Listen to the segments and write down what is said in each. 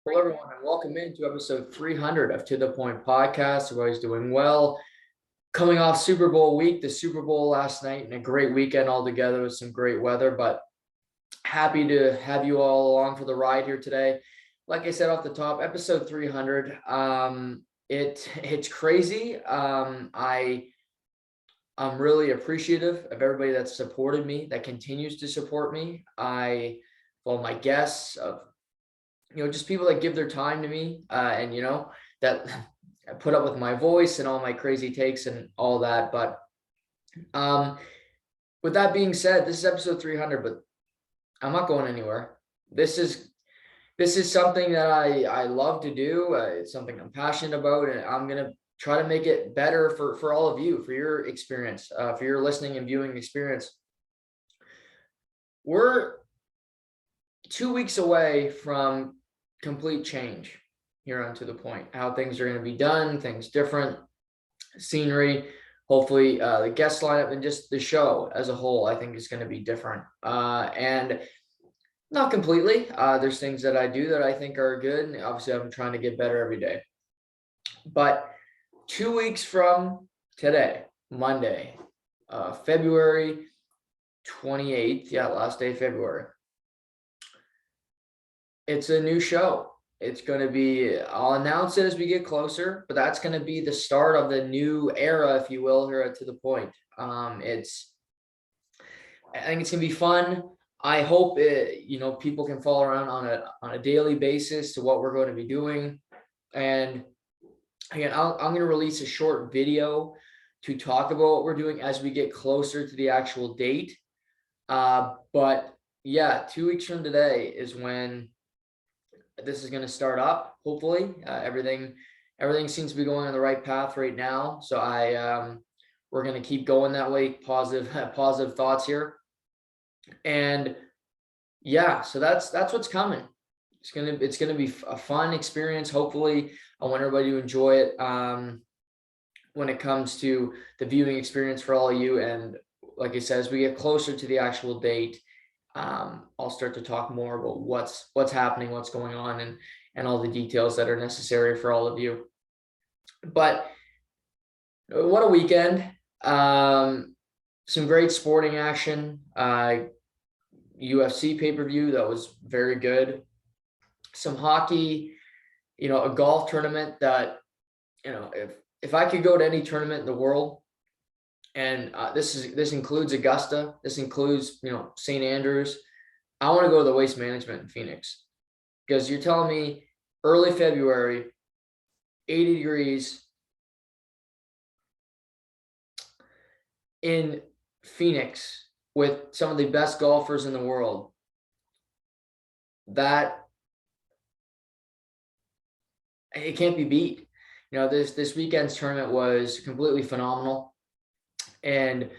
Hello, everyone, and welcome into episode 300 of To The Point podcast. Everybody's doing well. Coming off Super Bowl week, the Super Bowl last night, and a great weekend altogether with some great weather. But happy to have you all along for the ride here today. Like I said off the top, episode 300. It's crazy. I'm really appreciative of everybody that's supported me, that continues to support me. My guests, of just people that give their time to me, and that put up with my voice and all my crazy takes and all that. But um, with that being said, this is episode 300, but I'm not going anywhere. This is something that I love to do. It's something I'm passionate about, and I'm gonna try to make it better for all of you, for your experience, for your listening and viewing experience. We're 2 weeks away from complete change here on To The Point. How things are going to be done, things different, scenery. Hopefully, the guest lineup and just the show as a whole, I think, is going to be different. And not completely. There's things that I do that I think are good, and obviously, I'm trying to get better every day. But 2 weeks from today, Monday, February 28th, last day of February, it's a new show. It's going to be, I'll announce it as we get closer, but that's going to be the start of the new era, if you will, here at To The Point. I think it's going to be fun. I hope people can follow around on a daily basis to what we're going to be doing. And again, I'm going to release a short video to talk about what we're doing as we get closer to the actual date. But yeah, 2 weeks from today is when this is going to start up. Hopefully, everything seems to be going on the right path right now. So we're going to keep going that way. Positive thoughts here. And yeah, so that's what's coming. It's gonna be a fun experience. Hopefully, I want everybody to enjoy it. When it comes to the viewing experience for all of you, and like I said, as we get closer to the actual date, I'll start to talk more about what's happening, what's going on, and all the details that are necessary for all of you. But what a weekend. Some great sporting action. UFC pay-per-view that was very good. Some hockey, a golf tournament that, if I could go to any tournament in the world, and this includes Augusta, this includes St. Andrews, I want to go to the Waste Management in Phoenix, because you're telling me early February, 80 degrees in Phoenix with some of the best golfers in the world, that it can't be beat. This weekend's tournament was completely phenomenal. And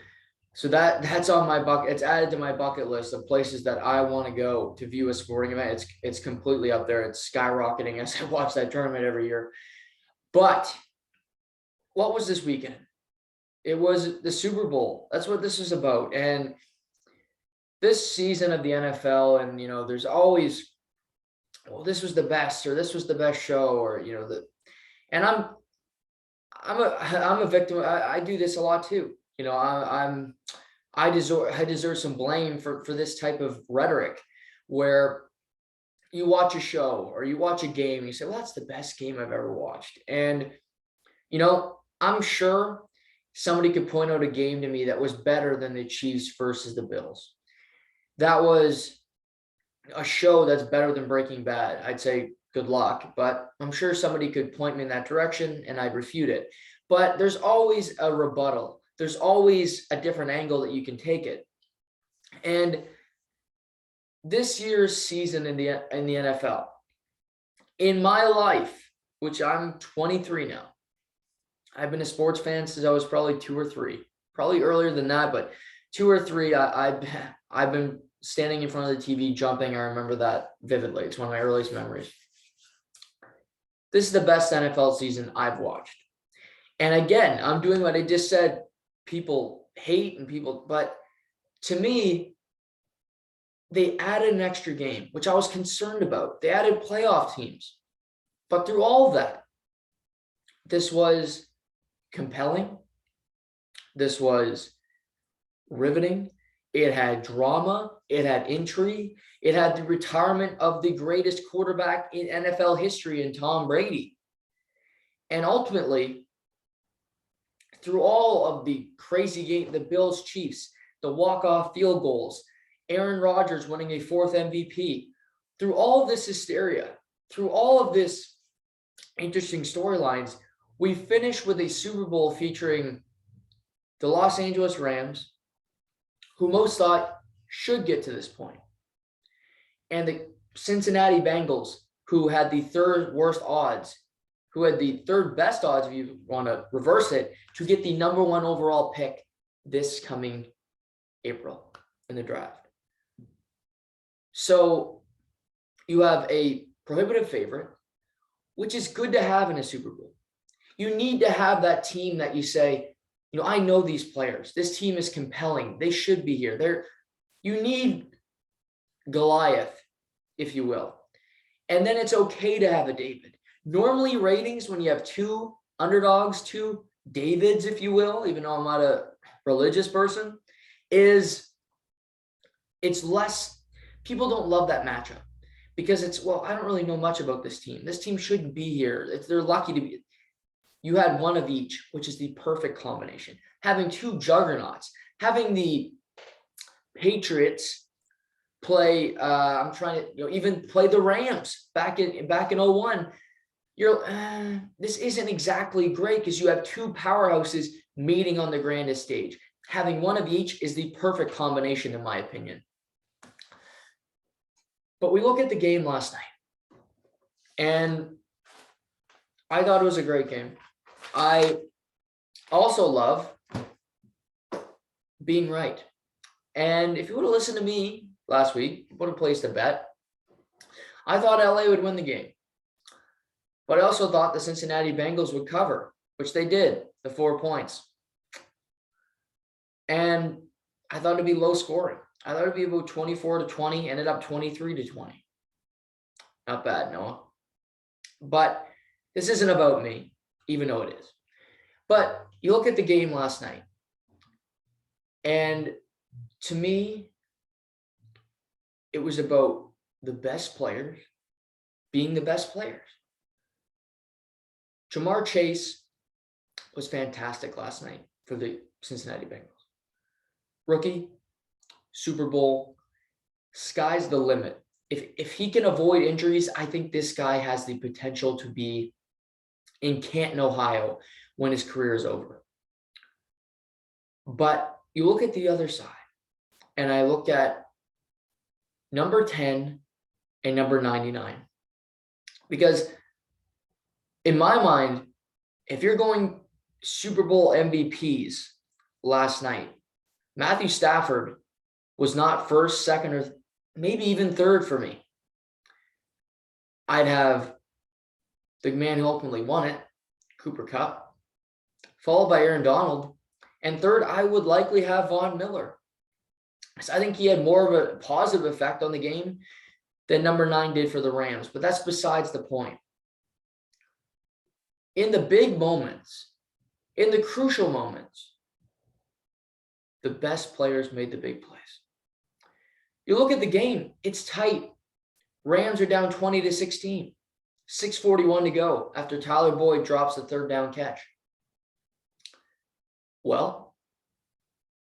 so that's on my bucket. It's added to my bucket list of places that I want to go to view a sporting event. It's completely up there. It's skyrocketing as I watch that tournament every year. But what was this weekend? It was the Super Bowl. That's what this is about. And this season of the NFL, and there's always, well, this was the best, or this was the best show, or and I'm a victim. I do this a lot too. I deserve some blame for this type of rhetoric, where you watch a show or you watch a game and you say, well, that's the best game I've ever watched. And, I'm sure somebody could point out a game to me that was better than the Chiefs versus the Bills. That was a show that's better than Breaking Bad. I'd say good luck, but I'm sure somebody could point me in that direction and I'd refute it. But there's always a rebuttal. There's always a different angle that you can take it. And this year's season in the NFL, in my life, which I'm 23 now, I've been a sports fan since I was probably 2 or 3, probably earlier than that, but 2 or 3. I've been standing in front of the TV jumping. I remember that vividly. It's one of my earliest memories. This is the best NFL season I've watched. And again, I'm doing what I just said. People hate but to me, they added an extra game, which I was concerned about. They added playoff teams. But through all of that, this was compelling. This was riveting. It had drama. It had intrigue. It had the retirement of the greatest quarterback in NFL history in Tom Brady. And ultimately, through all of the crazy game, the Bills Chiefs, the walk-off field goals, Aaron Rodgers winning a 4th MVP, through all of this hysteria, through all of this interesting storylines, we finished with a Super Bowl featuring the Los Angeles Rams, who most thought should get to this point, and the Cincinnati Bengals, who had the 3rd worst odds, who had the 3rd best odds, if you want to reverse it, to get the number 1 overall pick this coming April in the draft. So you have a prohibitive favorite, which is good to have in a Super Bowl. You need to have that team that you say, I know these players. This team is compelling. They should be here. You need Goliath, if you will. And then it's okay to have a David. Normally ratings, when you have 2 underdogs, 2 Davids, if you will, even though I'm not a religious person, it's less, people don't love that matchup because I don't really know much about this team. This team shouldn't be here. They're lucky to be. You had one of each, which is the perfect combination. Having 2 juggernauts, having the Patriots play, even play the Rams back in 01. This isn't exactly great because you have 2 powerhouses meeting on the grandest stage. Having one of each is the perfect combination, in my opinion. But we look at the game last night, and I thought it was a great game. I also love being right. And if you would have listened to me last week, would have placed a bet, I thought LA would win the game. But I also thought the Cincinnati Bengals would cover, which they did, the 4 points. And I thought it'd be low scoring. I thought it'd be about 24-20, ended up 23-20. Not bad, Noah. But this isn't about me, even though it is. But you look at the game last night, and to me, it was about the best players being the best players. Jamar Chase was fantastic last night for the Cincinnati Bengals. Rookie, Super Bowl, sky's the limit. If he can avoid injuries, I think this guy has the potential to be in Canton, Ohio, when his career is over. But you look at the other side, and I look at number 10 and number 99. Because in my mind, if you're going Super Bowl MVPs last night, Matthew Stafford was not first, second, or maybe even third for me. I'd have the man who ultimately won it, Cooper Kupp, followed by Aaron Donald, and third, I would likely have Von Miller. So I think he had more of a positive effect on the game than number 9 did for the Rams, but that's besides the point. In the big moments, in the crucial moments, the best players made the big plays. You look at the game, it's tight. Rams are down 20-16, 6:41 to go after Tyler Boyd drops the 3rd down catch. Well,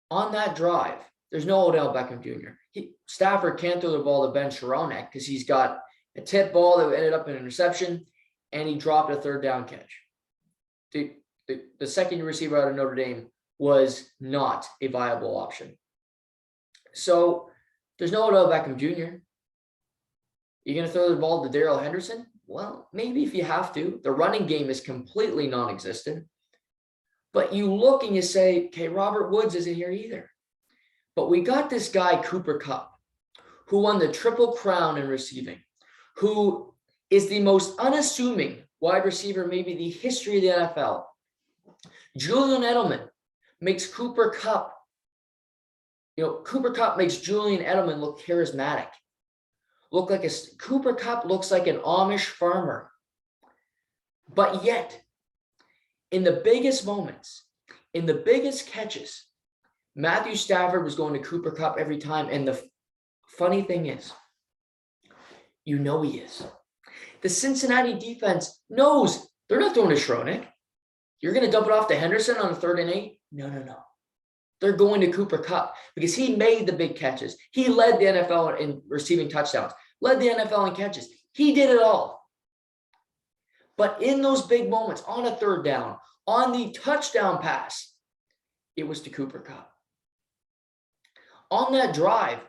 on that drive, there's no Odell Beckham Jr. Stafford can't throw the ball to Ben Sharonek because he's got a tip ball that ended up in an interception, and he dropped a 3rd down catch. The second receiver out of Notre Dame was not a viable option. So there's no Odell Beckham Jr. You're going to throw the ball to Darrell Henderson? Well, maybe if you have to. The running game is completely non-existent. But you look and you say, okay, Robert Woods isn't here either. But we got this guy, Cooper Kupp, who won the Triple Crown in receiving, who is the most unassuming wide receiver maybe the history of the NFL. Julian Edelman makes Cooper Kupp Cooper Kupp makes Julian Edelman look charismatic. Cooper Kupp looks like an Amish farmer. But yet, in the biggest moments, in the biggest catches, Matthew Stafford was going to Cooper Kupp every time. And the funny thing is, he is. The Cincinnati defense knows they're not throwing to Schroenick. You're going to dump it off to Henderson on a 3rd and 8? No. They're going to Cooper Kupp because he made the big catches. He led the NFL in receiving touchdowns, led the NFL in catches. He did it all. But in those big moments, on a 3rd down, on the touchdown pass, it was to Cooper Kupp. On that drive,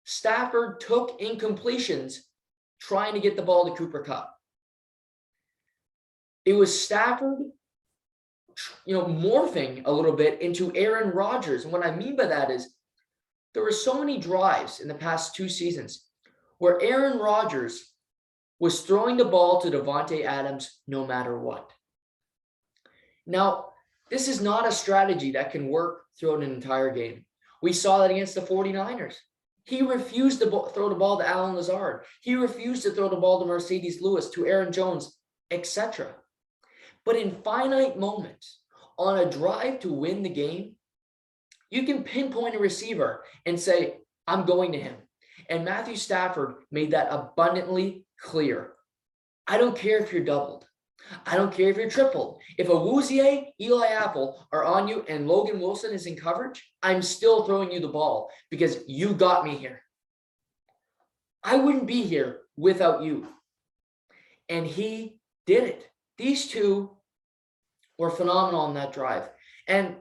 Stafford took incompletions trying to get the ball to Cooper Kupp. It was Stafford, morphing a little bit into Aaron Rodgers. And what I mean by that is there were so many drives in the past 2 seasons where Aaron Rodgers was throwing the ball to Davante Adams no matter what. Now, this is not a strategy that can work throughout an entire game. We saw that against the 49ers. He refused to throw the ball to Allen Lazard. He refused to throw the ball to Mercedes Lewis, to Aaron Jones, etc. But in finite moments, on a drive to win the game, you can pinpoint a receiver and say, I'm going to him. And Matthew Stafford made that abundantly clear. I don't care if you're doubled. I don't care if you're tripled. If Awuzie, Eli Apple are on you and Logan Wilson is in coverage, I'm still throwing you the ball because you got me here. I wouldn't be here without you. And he did it. These two were phenomenal on that drive. And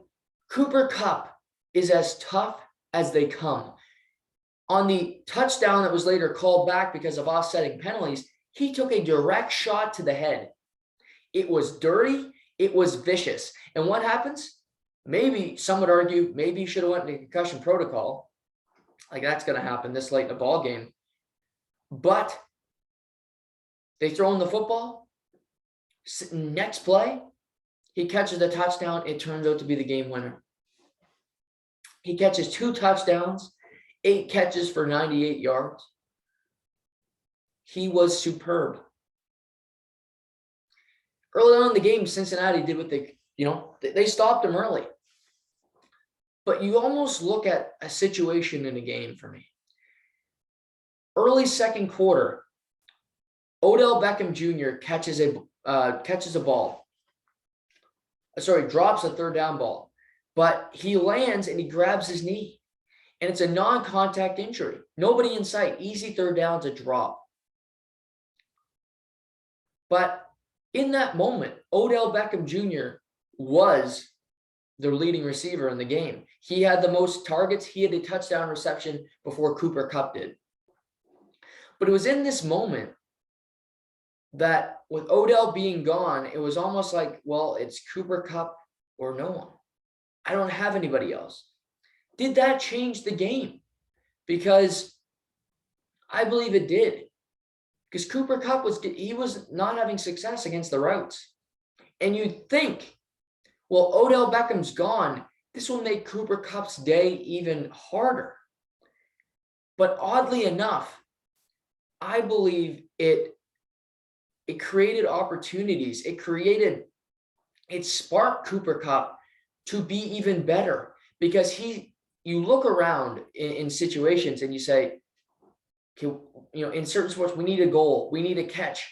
Cooper Kupp is as tough as they come. On the touchdown that was later called back because of offsetting penalties, he took a direct shot to the head. It was dirty. It was vicious. And what happens? Maybe some would argue, maybe you should have went into concussion protocol. Like that's going to happen this late in the ball game. But they throw in the football. Next play, he catches the touchdown. It turns out to be the game winner. He catches 2 touchdowns, 8 catches for 98 yards. He was superb. Early on in the game, Cincinnati did what they stopped him early. But you almost look at a situation in a game for me. Early second quarter, Odell Beckham Jr. catches a ball. Drops a 3rd down ball. But he lands and he grabs his knee. And it's a non-contact injury. Nobody in sight. Easy 3rd down to drop. But in that moment, Odell Beckham Jr. was the leading receiver in the game. He had the most targets. He had a touchdown reception before Cooper Kupp did. But it was in this moment that with Odell being gone, it was almost like, well, it's Cooper Kupp or no one. I don't have anybody else. Did that change the game? Because I believe it did. Because Cooper Kupp was not having success against the routes. And you'd think, well, Odell Beckham's gone. This will make Cooper Kupp's day even harder. But oddly enough, I believe it created opportunities. It sparked Cooper Kupp to be even better. Because you look around in situations and you say, in certain sports, we need a goal. We need a catch.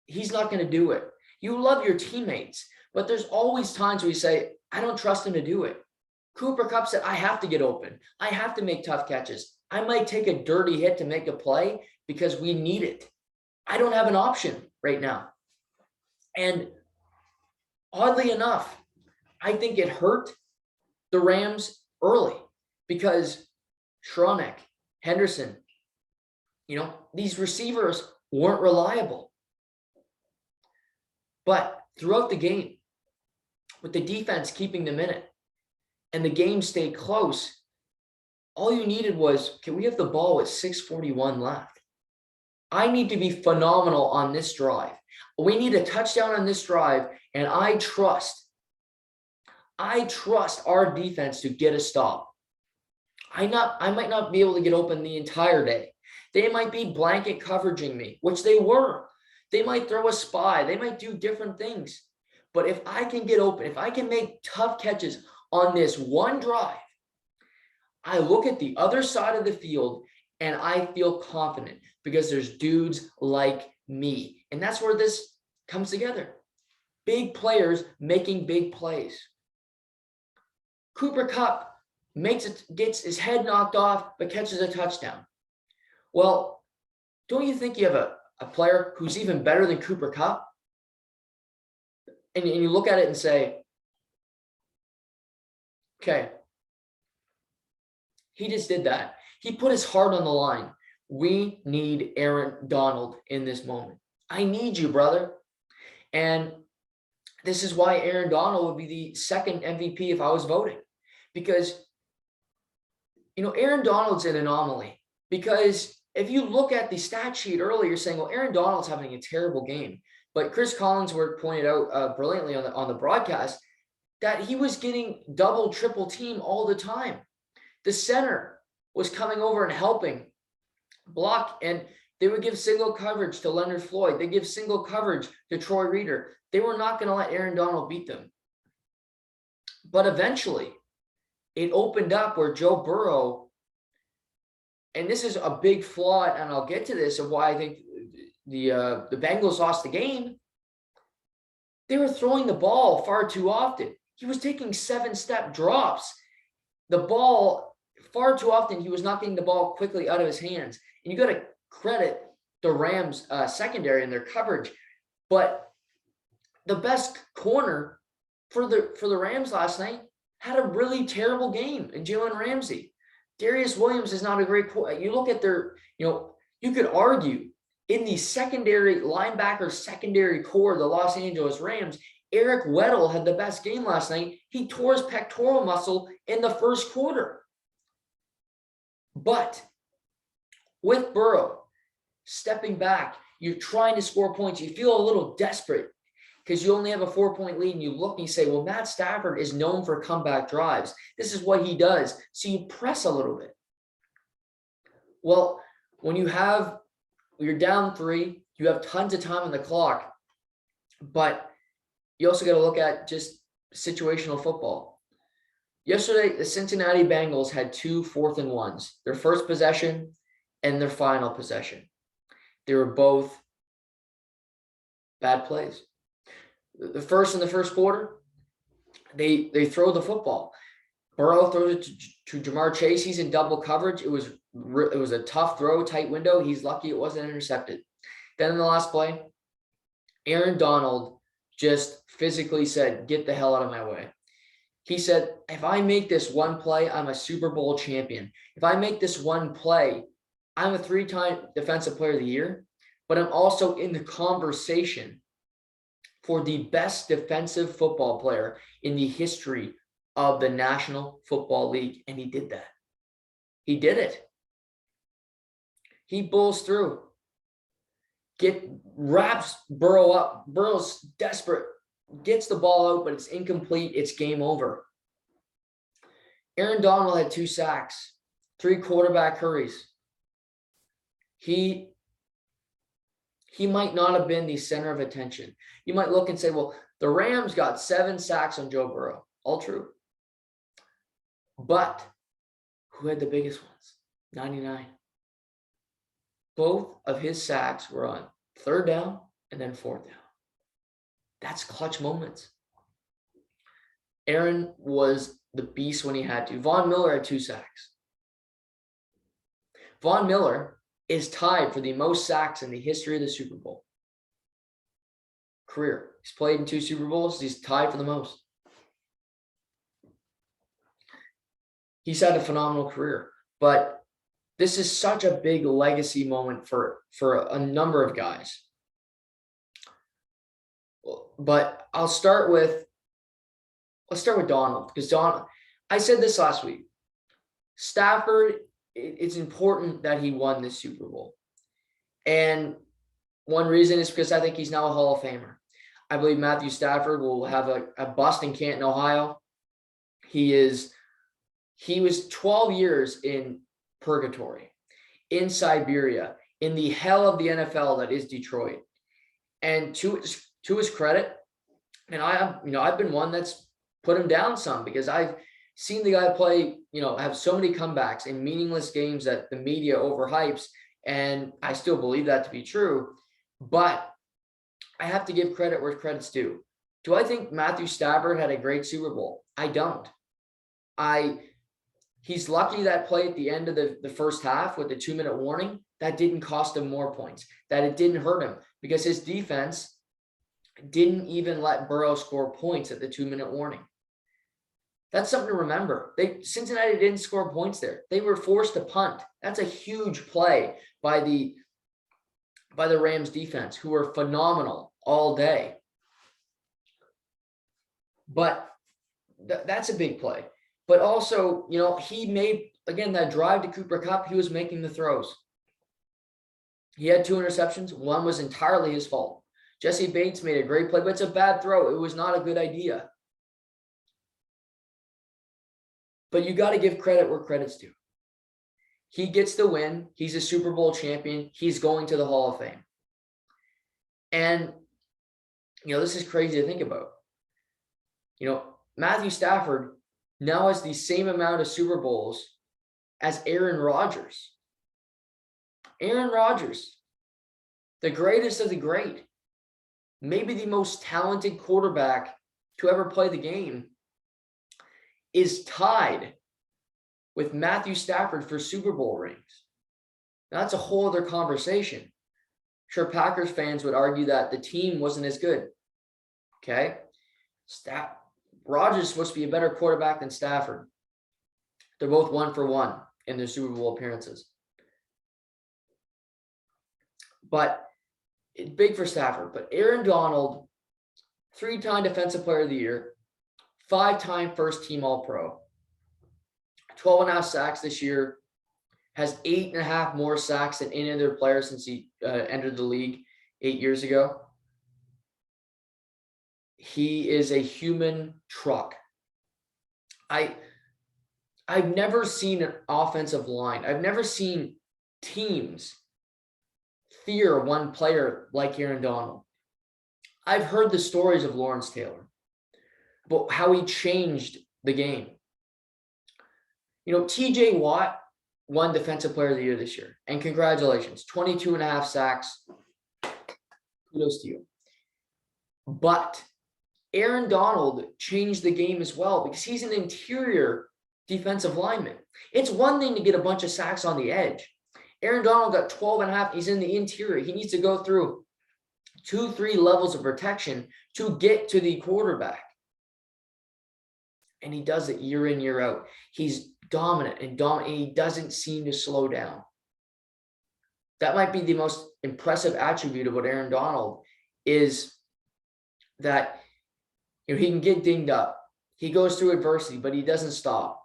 He's not going to do it. You love your teammates, but there's always times where you say, I don't trust him to do it. Cooper Kupp said, I have to get open. I have to make tough catches. I might take a dirty hit to make a play because we need it. I don't have an option right now. And oddly enough, I think it hurt the Rams early because Schroenick, Henderson, these receivers weren't reliable. But throughout the game, with the defense keeping them in it, and the game stayed close, all you needed was, we have the ball with 6:41 left. I need to be phenomenal on this drive. We need a touchdown on this drive, and I trust our defense to get a stop. I might not be able to get open the entire day. They might be blanket coveraging me, which they were. They might throw a spy. They might do different things. But if I can get open, if I can make tough catches on this one drive, I look at the other side of the field and I feel confident because there's dudes like me. And that's where this comes together. Big players making big plays. Cooper Kupp gets his head knocked off, but catches a touchdown. Well, don't you think you have a player who's even better than Cooper Kupp? And you look at it and say, okay, he just did that. He put his heart on the line. We need Aaron Donald in this moment. I need you, brother. And this is why Aaron Donald would be the second MVP if I was voting. Because, Aaron Donald's an anomaly. Because if you look at the stat sheet earlier, you're saying, well, Aaron Donald's having a terrible game. But Chris Collinsworth pointed out brilliantly on the broadcast that he was getting double, triple team all the time. The center was coming over and helping block, and they would give single coverage to Leonard Floyd. They give single coverage to Troy Reader. They were not going to let Aaron Donald beat them. But eventually, it opened up where Joe Burrow, and this is a big flaw, and I'll get to this, of why I think the Bengals lost the game. They were throwing the ball far too often. He was taking 7-step drops. The ball, far too often, he was not getting the ball quickly out of his hands. And you got to credit the Rams secondary and their coverage. But the best corner for the Rams last night had a really terrible game in Jalen Ramsey. Darius Williams is not a great corner. You look at their, you could argue in the secondary linebacker, secondary core of the Los Angeles Rams, Eric Weddle had the best game last night. He tore his pectoral muscle in the first quarter. But with Burrow stepping back, you're trying to score points. You feel a little desperate because you only have a 4-point lead, and you look and you say, well, Matt Stafford is known for comeback drives. This is what he does. So you press a little bit. Well, when you're down 3, you have tons of time on the clock, but you also got to look at just situational football. Yesterday, the Cincinnati Bengals had 2 4th and 1s, their first possession and their final possession. They were both bad plays. The first in the first quarter, they throw the football. Burrow throws it to Jamar Chase. He's in double coverage. It was a tough throw, tight window. He's lucky it wasn't intercepted. Then in the last play, Aaron Donald just physically said, get the hell out of my way. He said, if I make this one play, I'm a Super Bowl champion. If I make this one play, I'm a 3-time Defensive Player of the Year, but I'm also in the conversation for the best defensive football player in the history of the National Football League. And he did that. He did it. He bulls through. Wraps Burrow up. Burrow's desperate. Gets the ball out, but it's incomplete. It's game over. Aaron Donald had 2 sacks, 3 quarterback hurries. He might not have been the center of attention. You might look and say, well, the Rams got 7 sacks on Joe Burrow. All true. But who had the biggest ones? 99. Both of his sacks were on 3rd down and then 4th down. That's clutch moments. Aaron was the beast when he had to. Von Miller had 2 sacks. Von Miller is tied for the most sacks in the history of the Super Bowl. Career. He's played in 2 Super Bowls. He's tied for the most. He's had a phenomenal career. But this is such a big legacy moment for a number of guys. But let's start with Donald, because I said this last week. Stafford, it's important that he won this Super Bowl. And one reason is because I think he's now a Hall of Famer. I believe Matthew Stafford will have a bust in Canton, Ohio. He is He was 12 years in purgatory, in Siberia, in the hell of the NFL that is Detroit. And to his credit, and I've been one that's put him down some because I've seen the guy play, have so many comebacks in meaningless games that the media overhypes, and I still believe that to be true. But I have to give credit where credit's due. Do I think Matthew Stafford had a great Super Bowl? I don't. He's lucky that play at the end of the first half with the 2-minute warning, that didn't cost him more points, that it didn't hurt him because his defense didn't even let Burrow score points at the 2-minute warning. That's something to remember. Cincinnati didn't score points there. They were forced to punt. That's a huge play by the Rams defense, who were phenomenal all day. But that's a big play. But also, he made, again, that drive to Cooper Kupp, he was making the throws. He had 2 interceptions. One was entirely his fault. Jesse Bates made a great play, but it's a bad throw. It was not a good idea. But you got to give credit where credit's due. He gets the win. He's a Super Bowl champion. He's going to the Hall of Fame. And, this is crazy to think about. Matthew Stafford now has the same amount of Super Bowls as Aaron Rodgers. Aaron Rodgers, the greatest of the great, maybe the most talented quarterback to ever play the game, is tied with Matthew Stafford for Super Bowl rings. Now, that's a whole other conversation. I'm sure Packers fans would argue that the team wasn't as good. Okay? Rodgers is supposed to be a better quarterback than Stafford. They're both 1-for-1 in their Super Bowl appearances. But it's big for Stafford. But Aaron Donald, 3-time Defensive Player of the Year, 5-time first-team All-Pro, 12.5 sacks this year, has 8.5 more sacks than any other player since he entered the league 8 years ago. He is a human truck. I've never seen an offensive line. I've never seen teams fear one player like Aaron Donald. I've heard the stories of Lawrence Taylor, but how he changed the game. TJ Watt won Defensive Player of the Year this year, and congratulations, 22.5 sacks. Kudos to you. But Aaron Donald changed the game as well because he's an interior defensive lineman. It's one thing to get a bunch of sacks on the edge. Aaron Donald got 12.5. He's in the interior. He needs to go through 2-3 levels of protection to get to the quarterback. And he does it year in, year out. He's dominant and he doesn't seem to slow down. That might be the most impressive attribute about Aaron Donald, is that he can get dinged up. He goes through adversity, but he doesn't stop.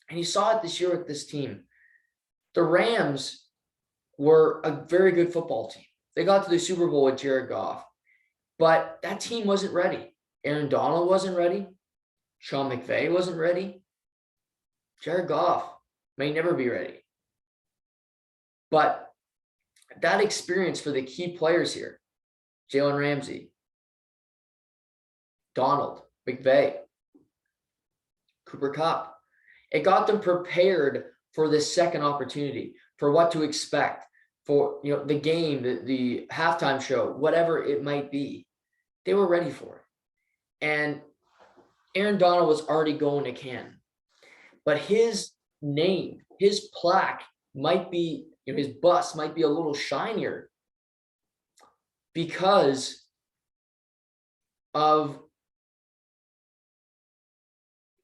And you saw it this year with this team. The Rams were a very good football team. They got to the Super Bowl with Jared Goff, but that team wasn't ready. Aaron Donald wasn't ready. Sean McVay wasn't ready. Jared Goff may never be ready. But that experience for the key players here, Jalen Ramsey, Donald, McVay, Cooper Kupp, it got them prepared for this second opportunity, for what to expect, for the game, the halftime show, whatever it might be. They were ready for it. And Aaron Donald was already going to Canton. But his name, his plaque might be, his bust might be a little shinier because of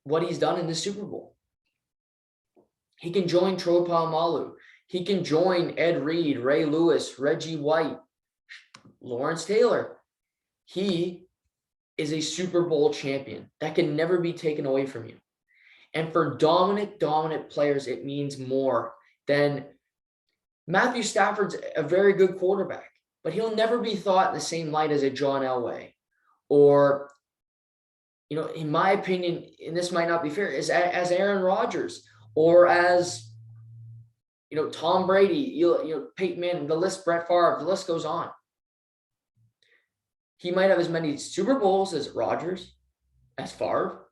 what he's done in the Super Bowl. He can join Troy Polamalu. He can join Ed Reed, Ray Lewis, Reggie White, Lawrence Taylor. He is a Super Bowl champion. That can never be taken away from you. And for dominant players, it means more than Matthew Stafford's a very good quarterback, but he'll never be thought in the same light as a John Elway or in my opinion, and this might not be fair, is as Aaron Rodgers or as, Tom Brady, Peyton Manning, the list, Brett Favre, the list goes on. He might have as many Super Bowls as Rodgers, as Favre,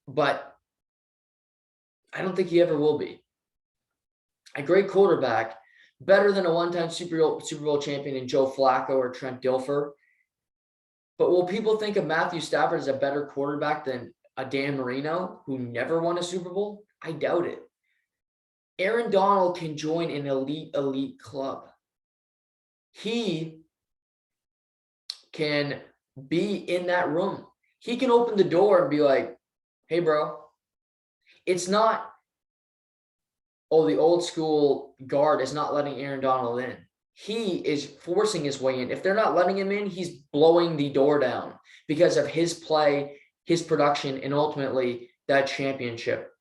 but I don't think he ever will be. A great quarterback, better than a one-time Super Bowl champion in Joe Flacco or Trent Dilfer. But will people think of Matthew Stafford as a better quarterback than a Dan Marino, who never won a Super Bowl? I doubt it. Aaron Donald can join an elite club. He can be in that room. He can open the door and be like, hey, bro. It's not, the old school guard is not letting Aaron Donald in. He is forcing his way in. If they're not letting him in, he's blowing the door down because of his play, his production, and ultimately that championship.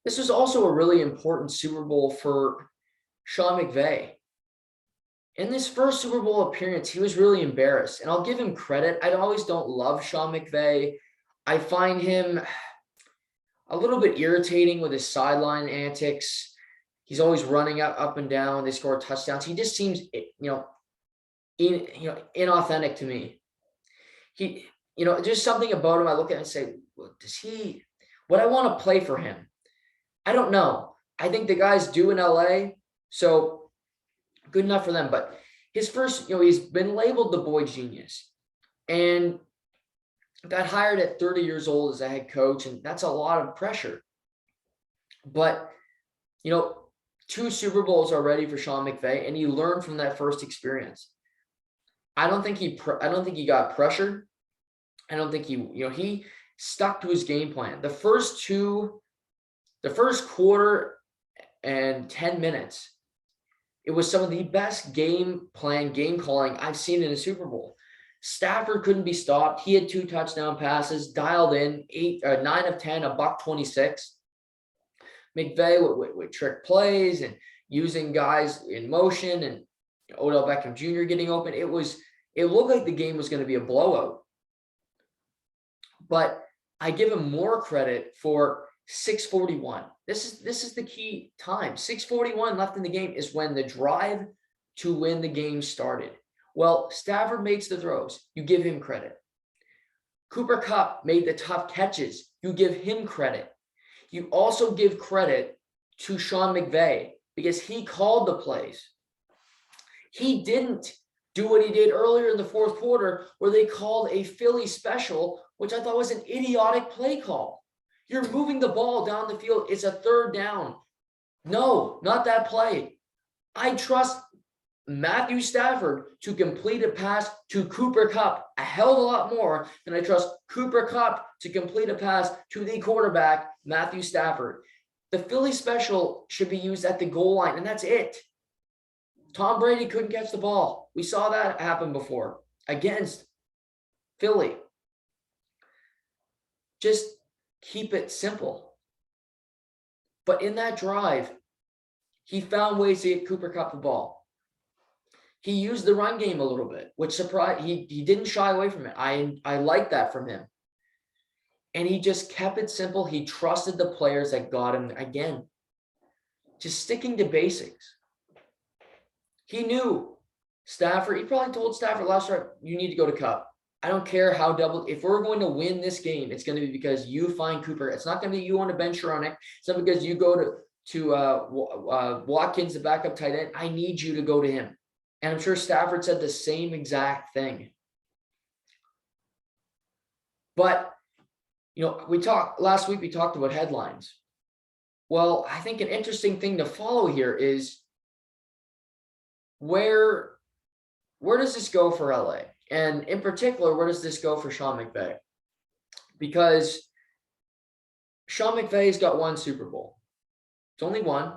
This was also a really important Super Bowl for Sean McVay. In this first Super Bowl appearance, he was really embarrassed, and I'll give him credit. I always don't love Sean McVay. I find him a little bit irritating with his sideline antics. He's always running up and down. They score touchdowns. He just seems, inauthentic to me. He, just something about him. I look at it and say, would I want to play for him? I don't know. I think the guys do in LA, so good enough for them. But his first, he's been labeled the boy genius, and got hired at 30 years old as a head coach, and that's a lot of pressure. But, 2 Super Bowls already for Sean McVay, and he learned from that first experience. I don't think he got pressured. I don't think he stuck to his game plan. The first quarter and 10 minutes, it was some of the best game plan, game calling I've seen in a Super Bowl. Stafford couldn't be stopped. He had 2 touchdown passes, dialed in 9 of 10, $126. McVay with trick plays and using guys in motion, and Odell Beckham Jr. getting open. It looked like the game was going to be a blowout. But I give him more credit for 6:41. This is the key time. 6:41 left in the game is when the drive to win the game started. Well, Stafford makes the throws. You give him credit. Cooper Kupp made the tough catches. You give him credit. You also give credit to Sean McVay because he called the plays. He didn't do what he did earlier in the fourth quarter where they called a Philly special, which I thought was an idiotic play call. You're moving the ball down the field. It's a 3rd down. No, not that play. I trust Matthew Stafford to complete a pass to Cooper Kupp a hell of a lot more than I trust Cooper Kupp to complete a pass to the quarterback, Matthew Stafford. The Philly special should be used at the goal line, and that's it. Tom Brady couldn't catch the ball. We saw that happen before against Philly. Just keep it simple. But in that drive, he found ways to get Cooper Kupp the ball. He used the run game a little bit, which surprised. He didn't shy away from it. I like that from him. And he just kept it simple. He trusted the players that got him again. Just sticking to basics. He knew Stafford. He probably told Stafford last night, you need to go to Kupp. I don't care how if we're going to win this game, it's going to be because you find Cooper. It's not going to be you on a bench or on it. It's not because you go to Watkins, the backup tight end. I need you to go to him. And I'm sure Stafford said the same exact thing. But, last week we talked about headlines. Well, I think an interesting thing to follow here is where does this go for LA? And in particular, where does this go for Sean McVay? Because Sean McVay's got 1 Super Bowl. It's only 1,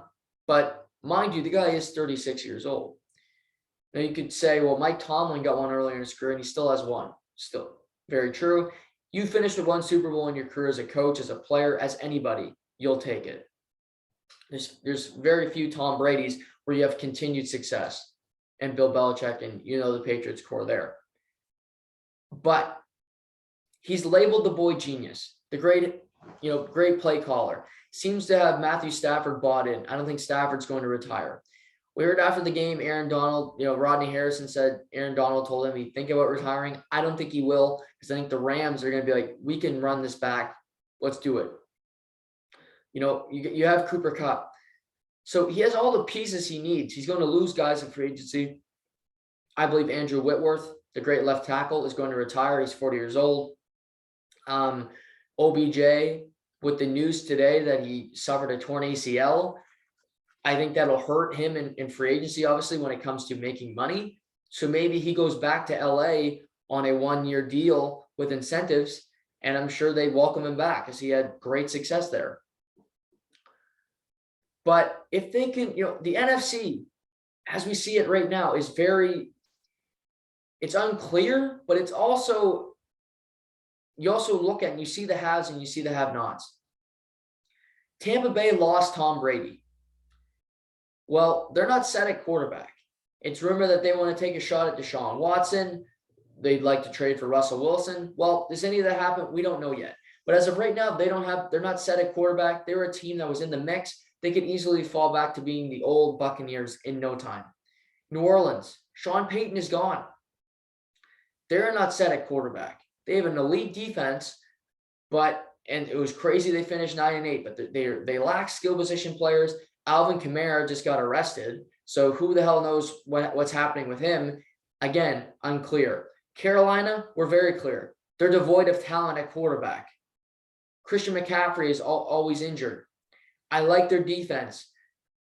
but mind you, the guy is 36 years old. Now you could say, well, Mike Tomlin got 1 earlier in his career and he still has 1. Still very true. You finished with 1 Super Bowl in your career as a coach, as a player, as anybody, you'll take it. There's very few Tom Brady's where you have continued success, and Bill Belichick and the Patriots core there. but he's labeled the boy genius, the great play caller. Seems to have Matthew Stafford bought in. I don't think Stafford's going to retire. We heard after the game, Aaron Donald, Rodney Harrison said Aaron Donald told him he'd think about retiring. I don't think he will, because I think the Rams are going to be like, we can run this back. Let's do it. You have Cooper Kupp. So he has all the pieces he needs. He's going to lose guys in free agency. I believe Andrew Whitworth, the great left tackle, is going to retire. He's 40 years old. OBJ, with the news today that he suffered a torn ACL, I think that'll hurt him in free agency, obviously, when it comes to making money. So maybe he goes back to LA on a 1-year deal with incentives, and I'm sure they welcome him back because he had great success there. But if they can, the NFC, as we see it right now, is it's unclear, but it's also, you also look at and you see the haves and you see the have-nots. Tampa Bay lost Tom Brady. Well, they're not set at quarterback. It's rumored that they want to take a shot at Deshaun Watson. They'd like to trade for Russell Wilson. Well, does any of that happen? We don't know yet. But as of right now, they're not set at quarterback. They were a team that was in the mix. They could easily fall back to being the old Buccaneers in no time. New Orleans, Sean Payton is gone. They're not set at quarterback. They have an elite defense, and it was crazy they finished 9-8, but they lack skill position players. Alvin Kamara just got arrested, so who the hell knows what's happening with him? Again, unclear. Carolina, we're very clear. They're devoid of talent at quarterback. Christian McCaffrey is always injured. I like their defense,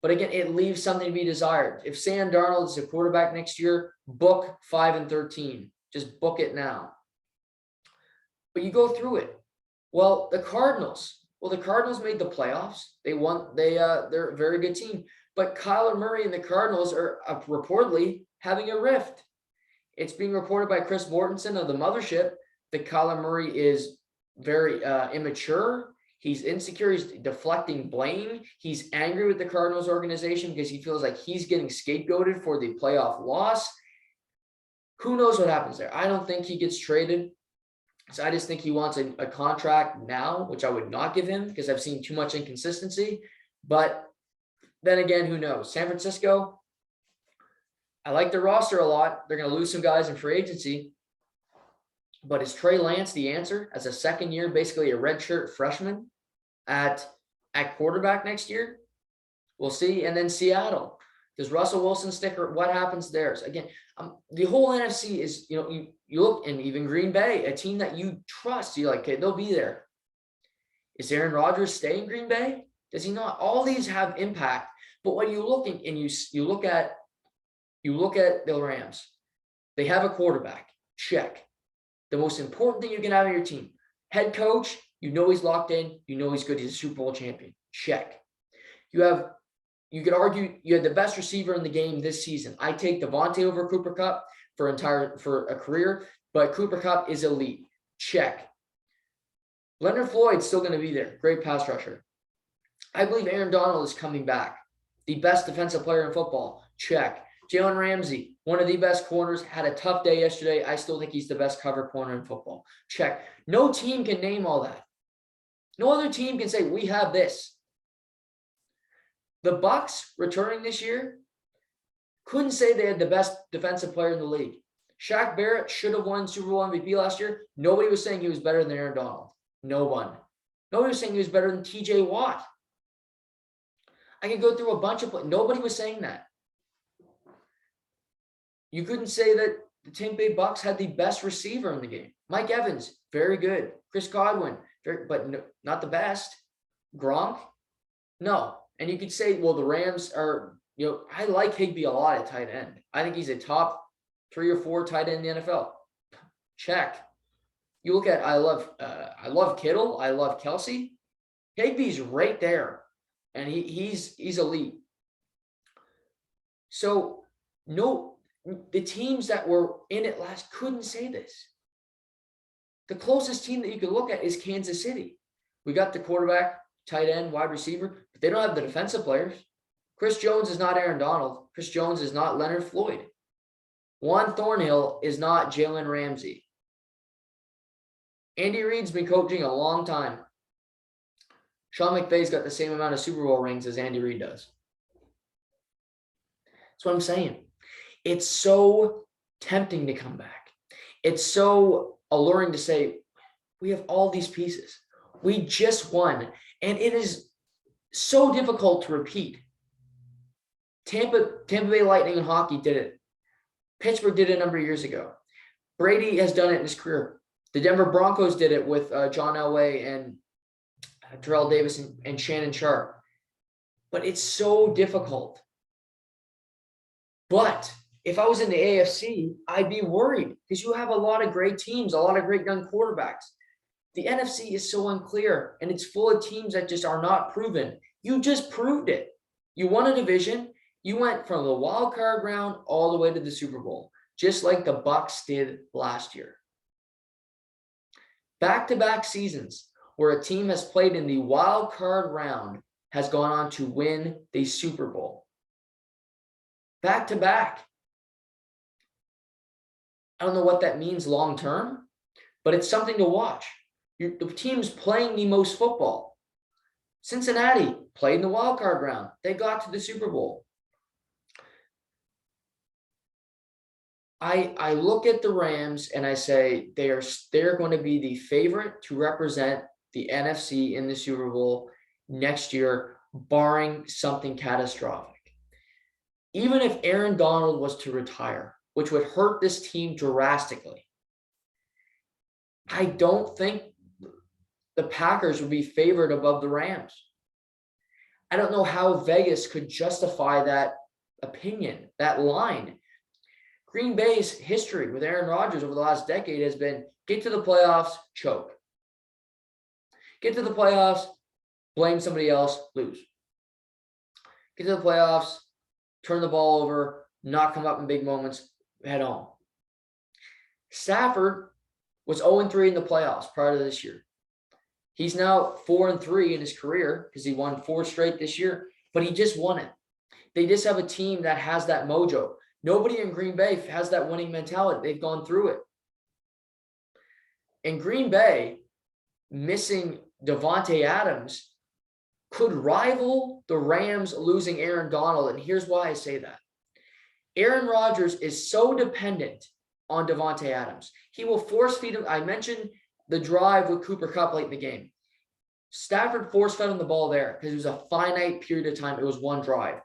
but again, it leaves something to be desired. If Sam Darnold is a quarterback next year, book 5-13. Just book it now. But you go through it. Well, the Cardinals made the playoffs. They won. They're a very good team. But Kyler Murray and the Cardinals are reportedly having a rift. It's being reported by Chris Mortensen of the Mothership that Kyler Murray is very immature. He's insecure. He's deflecting blame. He's angry with the Cardinals organization because he feels like he's getting scapegoated for the playoff loss. Who knows what happens there? I don't think he gets traded. So I just think he wants a contract now, which I would not give him because I've seen too much inconsistency. But then again, who knows? San Francisco, I like their roster a lot. They're going to lose some guys in free agency. But is Trey Lance the answer as a second year, basically a redshirt freshman at quarterback next year? We'll see. And then Seattle. Does Russell Wilson stick or what happens there? So again, the whole NFC is, you look, and even Green Bay, a team that you trust, you're like, okay, they'll be there. Is Aaron Rodgers staying in Green Bay? Does he not? All these have impact. But when you look and you look at the Rams, they have a quarterback. Check. The most important thing you can have on your team. Head coach, he's locked in. He's good. He's a Super Bowl champion. Check. You could argue you had the best receiver in the game this season. I take Devontae over Cooper Kupp for a career, but Cooper Kupp is elite. Check. Leonard Floyd's still going to be there. Great pass rusher. I believe Aaron Donald is coming back. The best defensive player in football. Check. Jalen Ramsey, one of the best corners, had a tough day yesterday. I still think he's the best cover corner in football. Check. No team can name all that. No other team can say, we have this. The Bucs returning this year couldn't say they had the best defensive player in the league. Shaq Barrett should have won Super Bowl MVP last year. Nobody was saying he was better than Aaron Donald. No one. Nobody was saying he was better than TJ Watt. I could go through a bunch of, nobody was saying that. You couldn't say that the Tampa Bay Bucs had the best receiver in the game. Mike Evans, very good. Chris Godwin, not the best. Gronk, no. And you could say, well, the Rams are, I like Higbee a lot at tight end. I think he's a top 3 or 4 tight end in the NFL. Check. You look at, I love Kittle. I love Kelsey. Higbee's right there. And he's elite. So the teams that were in it last couldn't say this. The closest team that you could look at is Kansas City. We got the quarterback, tight end, wide receiver, but they don't have the defensive players. Chris Jones is not Aaron Donald. Chris Jones is not Leonard Floyd. Juan Thornhill is not Jalen Ramsey. Andy Reid's been coaching a long time. Sean McVay's got the same amount of Super Bowl rings as Andy Reid does. That's what I'm saying. It's so tempting to come back. It's so alluring to say, we have all these pieces. We just won. And it is so difficult to repeat. Tampa Bay Lightning in hockey did it. Pittsburgh did it a number of years ago. Brady has done it in his career. The Denver Broncos did it with John Elway and Terrell Davis and Shannon Sharp. But it's so difficult. But if I was in the AFC, I'd be worried because you have a lot of great teams, a lot of great young quarterbacks. The NFC is so unclear, and it's full of teams that just are not proven. You just proved it. You won a division. You went from the wild card round all the way to the Super Bowl, just like the Bucs did last year. Back-to-back seasons where a team has played in the wild card round has gone on to win the Super Bowl. Back-to-back. I don't know what that means long-term, but it's something to watch. The team's playing the most football. Cincinnati played in the wild card round. They got to the Super Bowl. I look at the Rams and I say they're going to be the favorite to represent the NFC in the Super Bowl next year, barring something catastrophic. Even if Aaron Donald was to retire, which would hurt this team drastically, I don't think the Packers would be favored above the Rams. I don't know how Vegas could justify that opinion, that line. Green Bay's history with Aaron Rodgers over the last decade has been get to the playoffs, choke. Get to the playoffs, blame somebody else, lose. Get to the playoffs, turn the ball over, not come up in big moments, head home. Stafford was 0-3 in the playoffs prior to this year. He's now 4-3 in his career because he won 4 straight this year, but he just won it. They just have a team that has that mojo. Nobody in Green Bay has that winning mentality. They've gone through it. In Green Bay, missing Davante Adams could rival the Rams losing Aaron Donald, and here's why I say that. Aaron Rodgers is so dependent on Davante Adams. He will force feed him. I mentioned the drive with Cooper Kupp late in the game. Stafford force fed him the ball there because it was a finite period of time. It was one drive.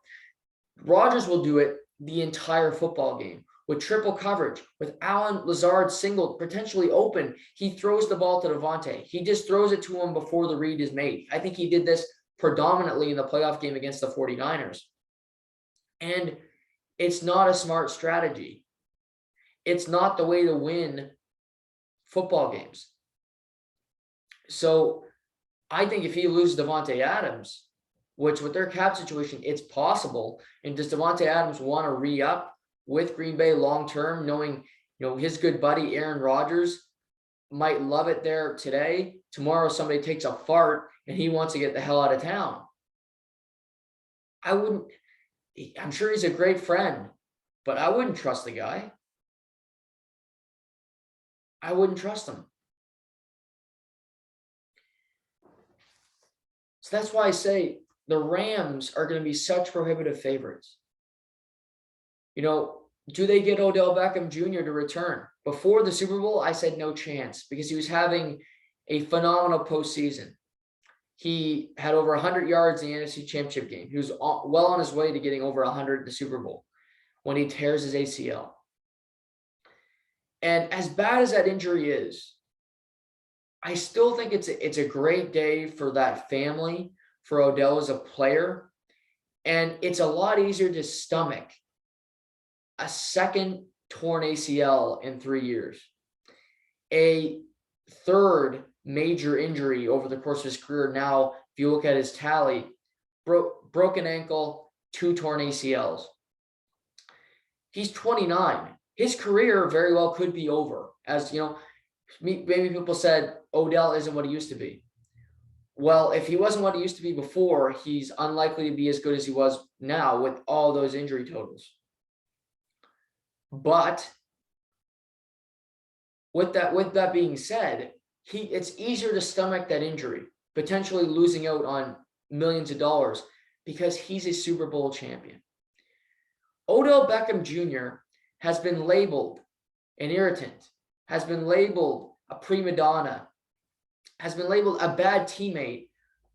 Rodgers will do it the entire football game with triple coverage, with Allen Lazard single, potentially open. He throws the ball to Davante. He just throws it to him before the read is made. I think he did this predominantly in the playoff game against the 49ers. And it's not a smart strategy. It's not the way to win football games. So I think if he loses Davante Adams, which with their cap situation, it's possible. And does Davante Adams want to re-up with Green Bay long-term, knowing, his good buddy Aaron Rodgers might love it there today. Tomorrow somebody takes a fart and he wants to get the hell out of town. I'm sure he's a great friend, but I wouldn't trust the guy. I wouldn't trust him. So that's why I say the Rams are going to be such prohibitive favorites. Do they get Odell Beckham Jr. to return? Before the Super Bowl, I said no chance because he was having a phenomenal postseason. He had over 100 yards in the NFC Championship game. He was well on his way to getting over 100 in the Super Bowl when he tears his ACL. And as bad as that injury is, I still think it's a great day for that family, for Odell as a player. And it's a lot easier to stomach a second torn ACL in 3 years, a third major injury over the course of his career. Now, if you look at his tally, broken ankle, 2 torn ACLs. He's 29. His career very well could be over. As maybe people said Odell isn't what he used to be. Well, if he wasn't what he used to be before, he's unlikely to be as good as he was now with all those injury totals. But with that being said, it's easier to stomach that injury, potentially losing out on millions of dollars, because he's a Super Bowl champion. Odell Beckham Jr. has been labeled an irritant, has been labeled a prima donna, has been labeled a bad teammate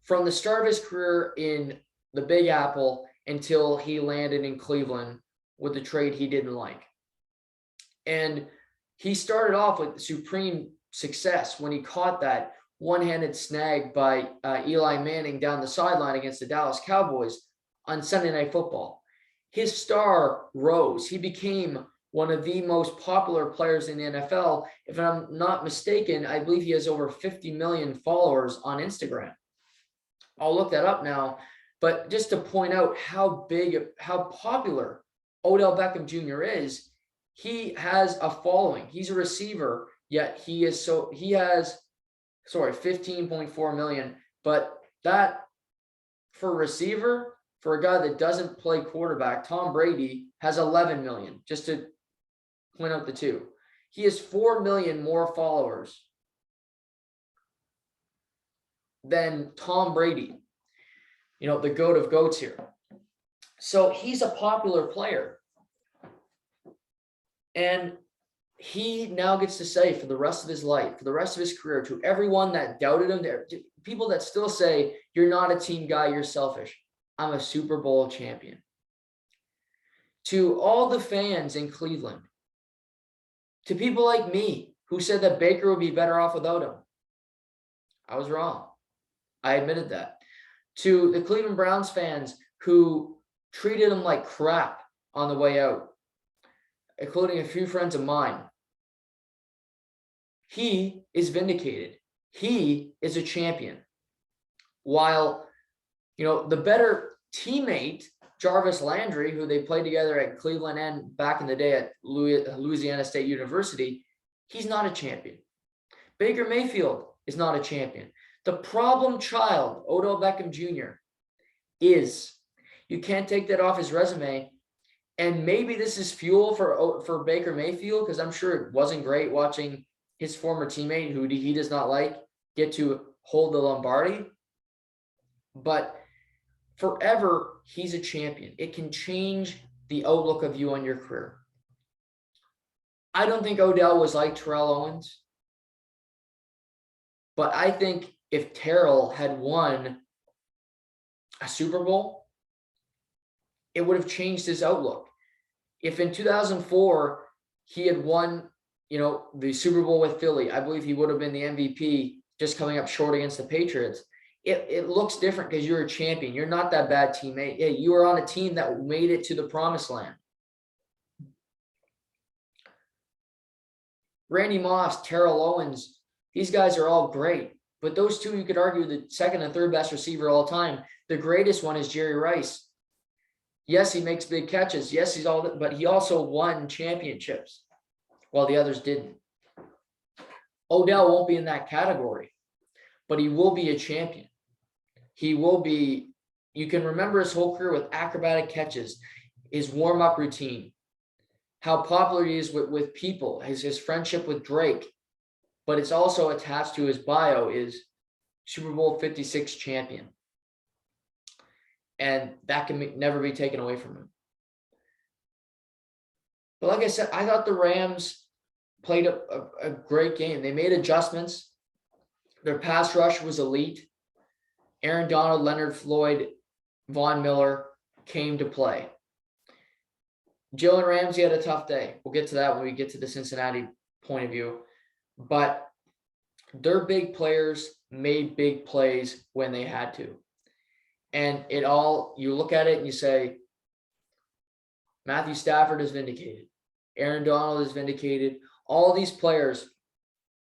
from the start of his career in the Big Apple until he landed in Cleveland with the trade he didn't like. And he started off with supreme success when he caught that one-handed snag by Eli Manning down the sideline against the Dallas Cowboys on Sunday Night Football. His star rose. He became one of the most popular players in the NFL. If I'm not mistaken, I believe he has over 50 million followers on Instagram. I'll look that up now. But just to point out how popular Odell Beckham Jr. is, he has a following. He's a receiver, yet he has 15.4 million. But that, for a receiver, for a guy that doesn't play quarterback, Tom Brady has 11 million, just to point out the two. He has 4 million more followers than Tom Brady, the GOAT of GOATs here. So he's a popular player. And he now gets to say for the rest of his life, for the rest of his career, to everyone that doubted him, people that still say, you're not a team guy, you're selfish, I'm a Super Bowl champion. To all the fans in Cleveland, to people like me who said that Baker would be better off without him, I was wrong. I admitted that. To the Cleveland Browns fans who treated him like crap on the way out, including a few friends of mine, he is vindicated. He is a champion. While, the better teammate, Jarvis Landry, who they played together at Cleveland and back in the day at Louisiana State University, he's not a champion. Baker Mayfield is not a champion. The problem child, Odell Beckham Jr., is. You can't take that off his resume. And maybe this is fuel for Baker Mayfield, because I'm sure it wasn't great watching his former teammate, who he does not like, get to hold the Lombardi. But forever, he's a champion. It can change the outlook of you on your career. I don't think Odell was like Terrell Owens. But I think if Terrell had won a Super Bowl, it would have changed his outlook. If in 2004 he had won, the Super Bowl with Philly, I believe he would have been the MVP, just coming up short against the Patriots. It looks different because you're a champion. You're not that bad teammate. Yeah, you were on a team that made it to the promised land. Randy Moss, Terrell Owens, these guys are all great. But those two, you could argue, the second and third best receiver of all time. The greatest one is Jerry Rice. Yes, he makes big catches. Yes, but he also won championships while the others didn't. Odell won't be in that category, but he will be a champion. He will be, you can remember his whole career with acrobatic catches, his warm-up routine, how popular he is with people, his friendship with Drake. But it's also attached to his bio is Super Bowl 56 champion. And that can never be taken away from him. But like I said, I thought the Rams played a great game. They made adjustments. Their pass rush was elite. Aaron Donald, Leonard Floyd, Von Miller came to play. Jalen Ramsey had a tough day. We'll get to that when we get to the Cincinnati point of view. But their big players made big plays when they had to. And you look at it and you say, Matthew Stafford is vindicated. Aaron Donald is vindicated. All these players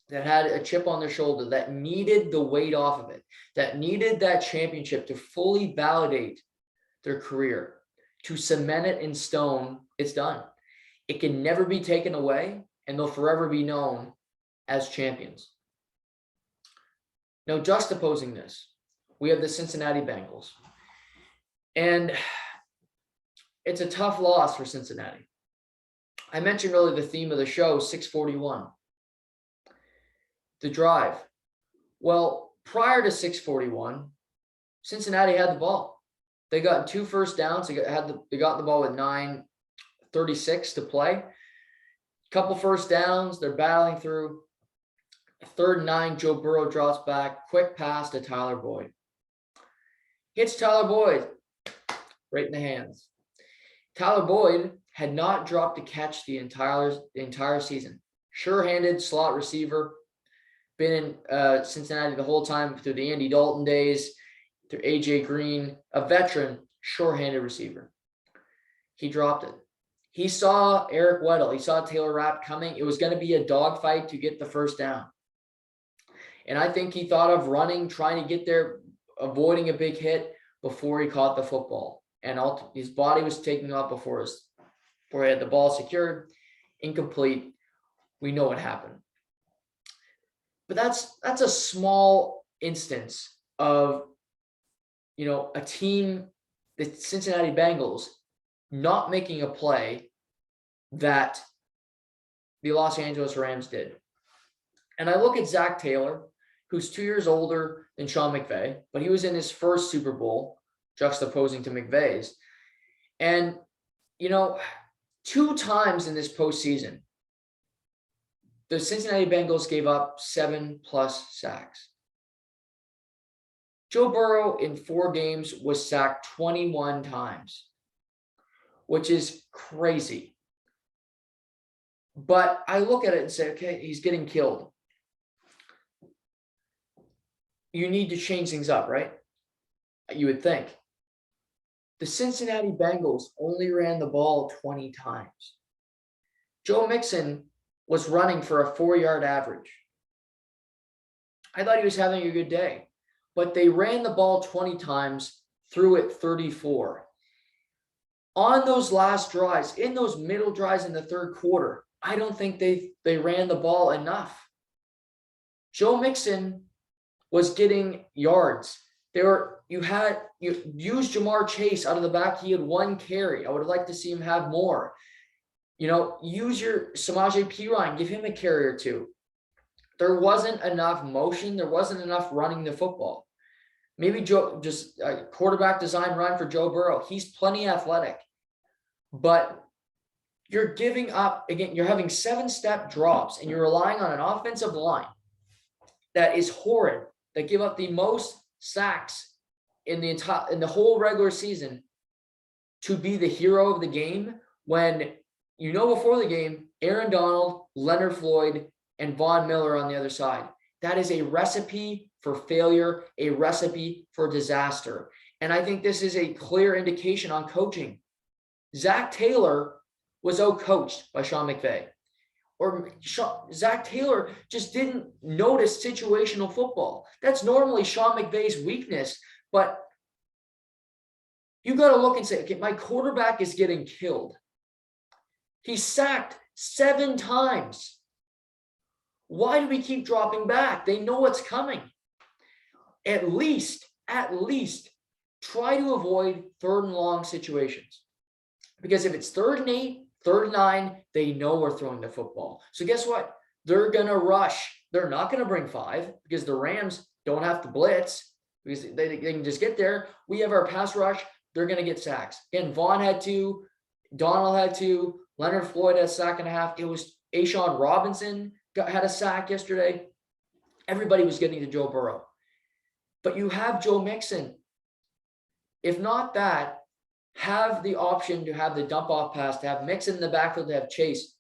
that had a chip on their shoulder, that needed the weight off of it, that needed that championship to fully validate their career, to cement it in stone, it's done. It can never be taken away, and they'll forever be known as champions. Now, juxtaposing this, we have the Cincinnati Bengals. And it's a tough loss for Cincinnati. I mentioned earlier the theme of the show, 641. The drive. Well, prior to 6:41, Cincinnati had the ball. They got 2 first downs. They got the ball with 9:36 to play. Couple first downs. They're battling through. 3rd and 9, Joe Burrow drops back. Quick pass to Tyler Boyd. Hits Tyler Boyd right in the hands. Tyler Boyd had not dropped a catch the entire season. Sure-handed slot receiver. Been in Cincinnati the whole time through the Andy Dalton days, through A.J. Green, a veteran, sure-handed receiver. He dropped it. He saw Eric Weddle. He saw Taylor Rapp coming. It was going to be a dogfight to get the first down. And I think he thought of running, trying to get there, avoiding a big hit before he caught the football. And his body was taking off before he had the ball secured. Incomplete. We know what happened. But that's a small instance of, a team, the Cincinnati Bengals, not making a play that the Los Angeles Rams did. And I look at Zach Taylor, who's 2 years older than Sean McVay, but he was in his first Super Bowl, juxtaposing to McVay's. And, 2 times in this postseason, the Cincinnati Bengals gave up 7+ sacks. Joe Burrow in 4 games was sacked 21 times, which is crazy. But I look at it and say, okay, he's getting killed. You need to change things up, right? You would think. The Cincinnati Bengals only ran the ball 20 times. Joe Mixon was running for a 4-yard average. I thought he was having a good day, but they ran the ball 20 times, threw it 34. On those last drives, in those middle drives in the third quarter, I don't think they ran the ball enough. Joe Mixon was getting yards. You used Jamar Chase out of the back. He had 1 carry. I would have liked to see him have more. Use your Samaje Perine, give him a carry or 2. There wasn't enough motion. There wasn't enough running the football. Maybe just a quarterback design run for Joe Burrow. He's plenty athletic, but you're giving up again. You're having 7-step drops, and you're relying on an offensive line that is horrid, that give up the most sacks in the whole regular season to be the hero of the game, when before the game, Aaron Donald, Leonard Floyd, and Von Miller on the other side. That is a recipe for failure, a recipe for disaster. And I think this is a clear indication on coaching. Zach Taylor was out-coached by Sean McVay. Or Zach Taylor just didn't notice situational football. That's normally Sean McVay's weakness, but you got to look and say, okay, my quarterback is getting killed. He's sacked 7 times. Why do we keep dropping back? They know what's coming. At least try to avoid 3rd and long situations. Because if it's 3rd and 8, 3rd and 9, they know we're throwing the football. So guess what? They're going to rush. They're not going to bring 5 because the Rams don't have to blitz because they can just get there. We have our pass rush. They're going to get sacks. Again, Vaughn had 2. Donald had 2. Leonard Floyd had a sack and a half. It was Ashawn Robinson had a sack yesterday. Everybody was getting to Joe Burrow. But you have Joe Mixon. If not that, have the option to have the dump off pass, to have Mixon in the backfield, to have Chase.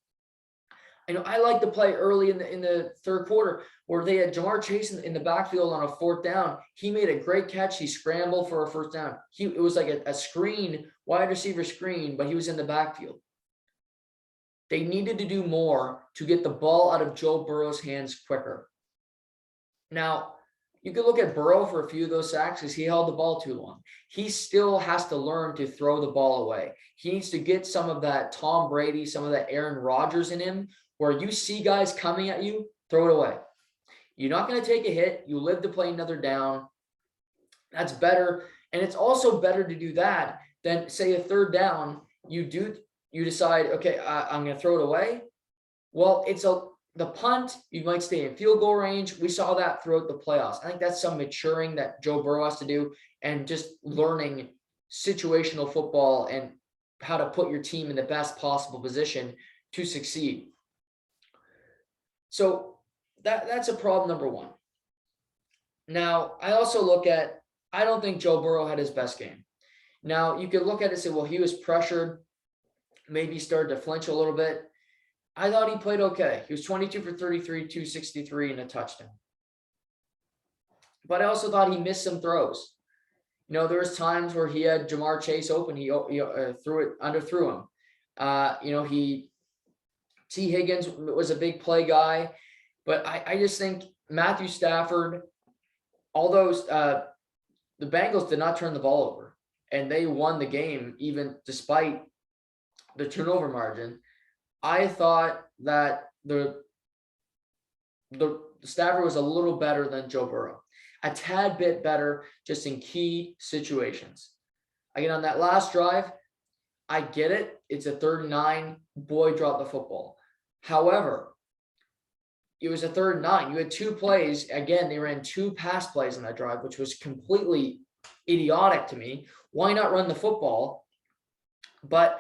I like the play early in the third quarter where they had Jamar Chase in the backfield on a 4th down. He made a great catch. He scrambled for a 1st down. It was like a screen, wide receiver screen, but he was in the backfield. They needed to do more to get the ball out of Joe Burrow's hands quicker. Now, you could look at Burrow for a few of those sacks because he held the ball too long. He still has to learn to throw the ball away. He needs to get some of that Tom Brady, some of that Aaron Rodgers in him, where you see guys coming at you, throw it away. You're not going to take a hit. You live to play another down. That's better. And it's also better to do that than, say, a 3rd down. You decide, okay, I'm going to throw it away. Well, the punt, you might stay in field goal range. We saw that throughout the playoffs. I think that's some maturing that Joe Burrow has to do, and just learning situational football and how to put your team in the best possible position to succeed. So that's a problem number one. Now, I also look at, I don't think Joe Burrow had his best game. Now, you could look at it and say, well, he was pressured, maybe started to flinch a little bit. I thought he played okay. He was 22 for 33, 263, and a touchdown. But I also thought he missed some throws. There was times where he had Jamar Chase open. He underthrew him. T. Higgins was a big play guy. But I just think Matthew Stafford, although the Bengals did not turn the ball over, and they won the game even despite the turnover margin, I thought that the Stafford was a little better than Joe Burrow. A tad bit better just in key situations. Again, on that last drive, I get it. It's a 3rd and 9. Boy dropped the football. However, it was a 3rd and 9. You had 2 plays. Again, they ran 2 pass plays on that drive, which was completely idiotic to me. Why not run the football? But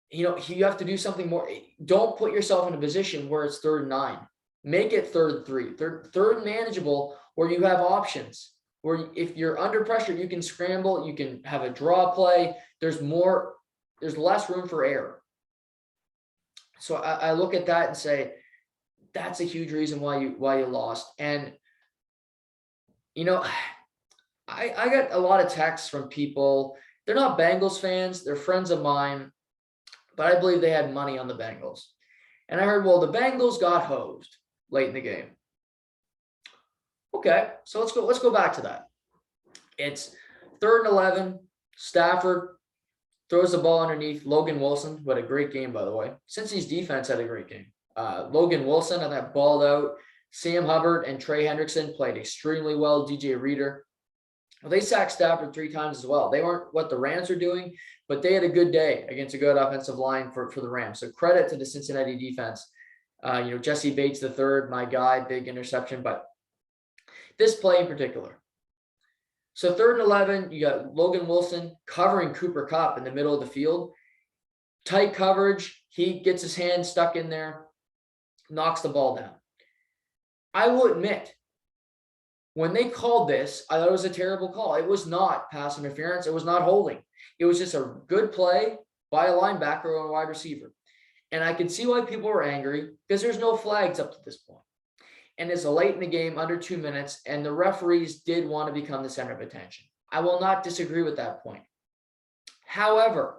you have to do something more. Don't put yourself in a position where it's 3rd and 9. Make it 3rd and 3, third and manageable, where you have options. Where if you're under pressure, you can scramble, you can have a draw play. There's less room for error. So I look at that and say, that's a huge reason why you lost. And I got a lot of texts from people. They're not Bengals fans, they're friends of mine, but I believe they had money on the Bengals. And I heard, well, the Bengals got hosed late in the game. Okay, so let's go back to that. It's 3rd and 11. Stafford throws the ball underneath Logan Wilson, who had a great game, by the way. Cincy's defense had a great game. Logan Wilson had that balled out. Sam Hubbard and Trey Hendrickson played extremely well. DJ Reader. Well, they sacked Stafford 3 times as well. They weren't what the Rams are doing, but they had a good day against a good offensive line for the Rams. So credit to the Cincinnati defense. Jesse Bates III, my guy, big interception, but this play in particular. So 3rd and 11, you got Logan Wilson covering Cooper Kupp in the middle of the field. Tight coverage. He gets his hand stuck in there, knocks the ball down. I will admit, when they called this, I thought it was a terrible call. It was not pass interference. It was not holding. It was just a good play by a linebacker or a wide receiver. And I can see why people were angry, because there's no flags up to this point. And it's late in the game, under 2 minutes, and the referees did want to become the center of attention. I will not disagree with that point. However,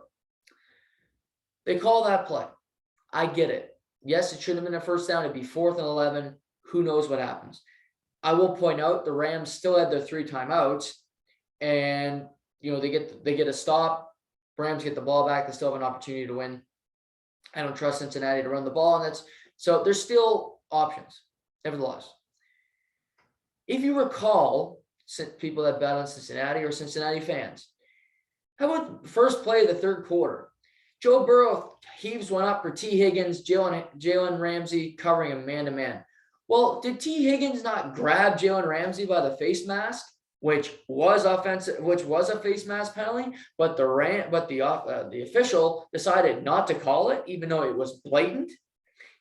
they call that play. I get it. Yes, it should have been a first down. It'd be 4th and 11. Who knows what happens? I will point out the Rams still had their 3 timeouts, and they get a stop. Rams get the ball back. They still have an opportunity to win. I don't trust Cincinnati to run the ball, and so there's still options. Nevertheless, if you recall, people that bet on Cincinnati or Cincinnati fans, how about the first play of the 3rd quarter? Joe Burrow heaves one up for T. Higgins, Jalen Ramsey covering him man-to-man. Well, did T. Higgins not grab Jalen Ramsey by the face mask, which was a face mask penalty, but the official decided not to call it, even though it was blatant?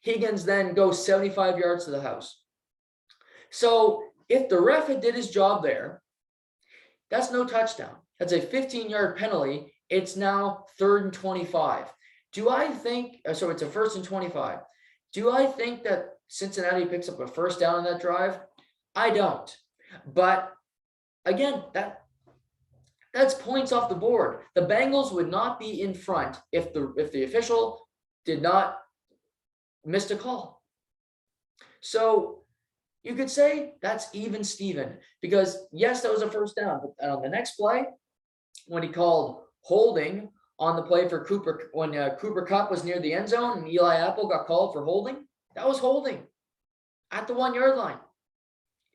Higgins then goes 75 yards to the house. So if the ref had did his job there, that's no touchdown. That's a 15-yard penalty. It's now 3rd and 25. So it's a 1st and 25. Do I think that Cincinnati picks up a first down on that drive? I don't. But again, that's points off the board. The Bengals would not be in front if the official did not miss a call. So you could say that's even Steven, because yes, that was a first down, but on the next play, when he called holding on the play for Cooper, when Cooper Kupp was near the end zone and Eli Apple got called for holding, that was holding at the 1-yard line.